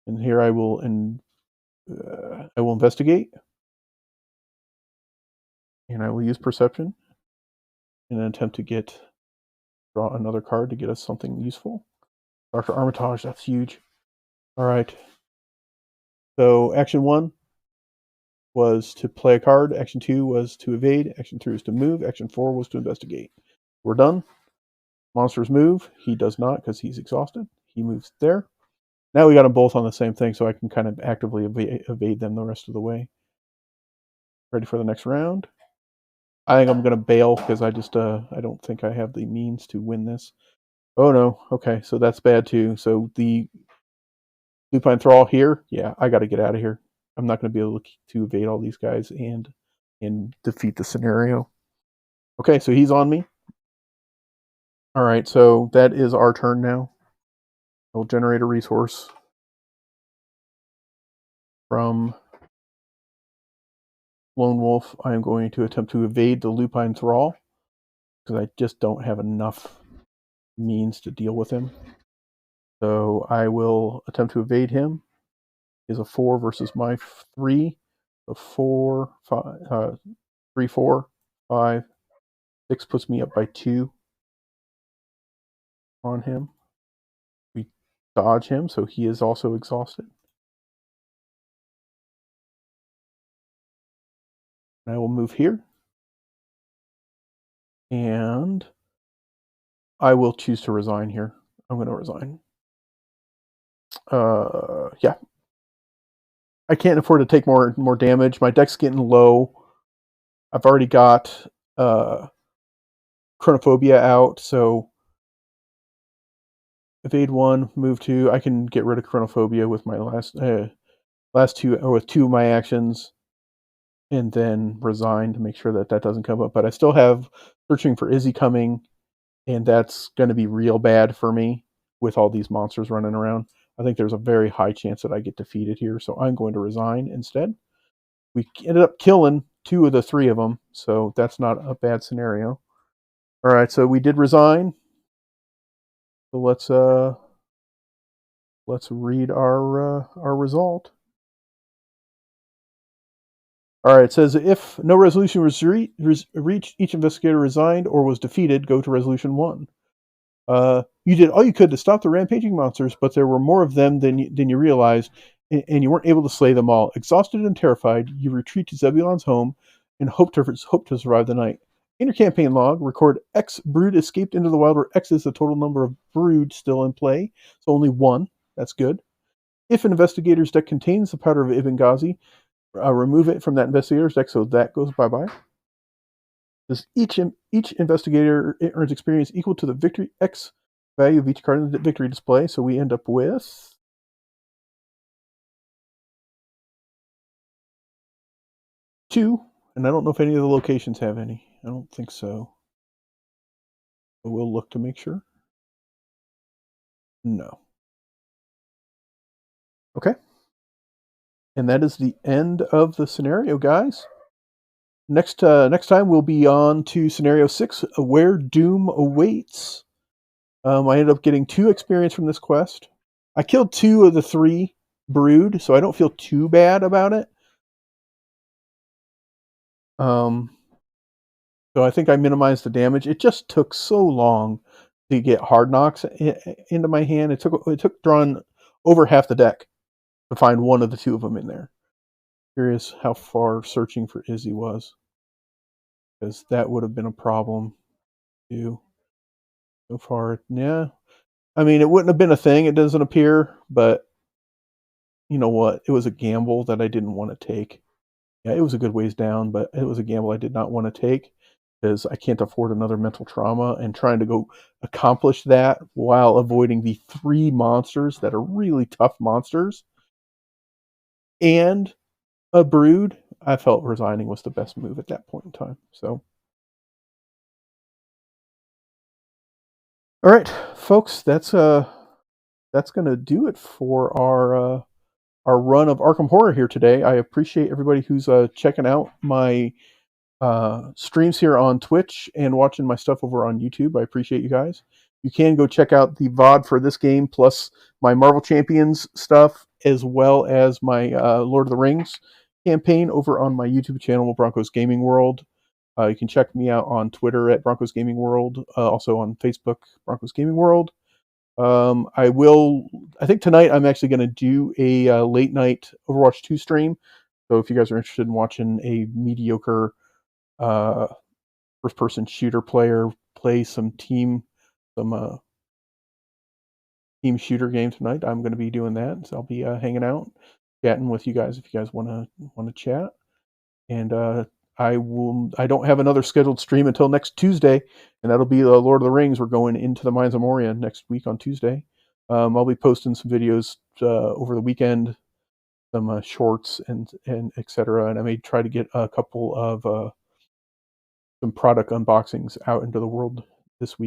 and here I will investigate, and I will use perception in an attempt to draw another card to get us something useful. Dr. Armitage, that's huge. All right. So action 1 was to play a card. Action 2 was to evade. Action 3 was to move. Action 4 was to investigate. We're done. Monsters move. He does not because he's exhausted. He moves there. Now we got them both on the same thing, so I can kind of actively evade them the rest of the way. Ready for the next round? I think I'm going to bail because I just I don't think I have the means to win this. Oh no, okay, so that's bad too. So the Lupine Thrall here, yeah, I got to get out of here. I'm not going to be able to evade all these guys and defeat the scenario. Okay, so he's on me. All right, so that is our turn now. We'll generate a resource from Lone Wolf. I am going to attempt to evade the Lupine Thrall because I just don't have enough means to deal with him. So I will attempt to evade him. He is a 4 versus my 3. A 4, 5, 3, 4, 5, 6 puts me up by 2 on him. We dodge him, so he is also exhausted. I will move here. And I will choose to resign here. I'm going to resign. Yeah. I can't afford to take more damage. My deck's getting low. I've already got Chronophobia out, so evade 1, move 2. I can get rid of Chronophobia with my last 2, or with 2 of my actions, and then resign to make sure that that doesn't come up. But I still have Searching for Izzy coming, and that's going to be real bad for me with all these monsters running around. I think there's a very high chance that I get defeated here, so I'm going to resign instead. We ended up killing 2 of the 3 of them, so that's not a bad scenario. All right, so we did resign. So let's read our result. All right, it says if no resolution was reached, each investigator resigned or was defeated. Go to resolution 1. You did all you could to stop the rampaging monsters, but there were more of them than you realized, and you weren't able to slay them all. Exhausted and terrified, you retreat to Zebulon's home and hope to survive the night. In your campaign log, record X brood escaped into the wild, where X is the total number of brood still in play, so only 1. That's good. If an investigator's deck contains the powder of Ibn Ghazi, remove it from that investigator's deck, so that goes bye-bye. Each investigator earns experience equal to the victory X value of each card in the victory display. So we end up with 2, and I don't know if any of the locations have any. I don't think so. But we'll look to make sure. No. Okay. And that is the end of the scenario, guys. Next time we'll be on to scenario 6, Where Doom Awaits. I ended up getting 2 experience from this quest. I killed 2 of the 3 brood, so I don't feel too bad about it. So I think I minimized the damage. It just took so long to get hard knocks into my hand. It took drawing over half the deck to find one of the 2 of them in there. Curious how far Searching for Izzy was, because that would have been a problem too. So far, yeah. I mean, it wouldn't have been a thing. It doesn't appear, but you know what? It was a gamble that I didn't want to take. Yeah, it was a good ways down, but it was a gamble I did not want to take because I can't afford another mental trauma, and trying to go accomplish that while avoiding the 3 monsters that are really tough monsters and a brood, I felt resigning was the best move at that point in time. So, all right, folks, that's going to do it for our run of Arkham Horror here today. I appreciate everybody who's checking out my streams here on Twitch and watching my stuff over on YouTube. I appreciate you guys. You can go check out the VOD for this game, plus my Marvel Champions stuff, as well as my Lord of the Rings campaign over on my YouTube channel, Broncos Gaming World. You can check me out on Twitter at Broncos Gaming World, also on Facebook, Broncos Gaming World. I think tonight I'm actually going to do a late night Overwatch 2 stream. So if you guys are interested in watching a mediocre first-person shooter player play some team shooter game tonight. I'm going to be doing that, so I'll be hanging out, chatting with you guys if you guys want to chat. And I don't have another scheduled stream until next Tuesday, and that'll be Lord of the Rings. We're going into the Mines of Moria next week on Tuesday. I'll be posting some videos over the weekend, some shorts and etc. And I may try to get a couple of some product unboxings out into the world this week.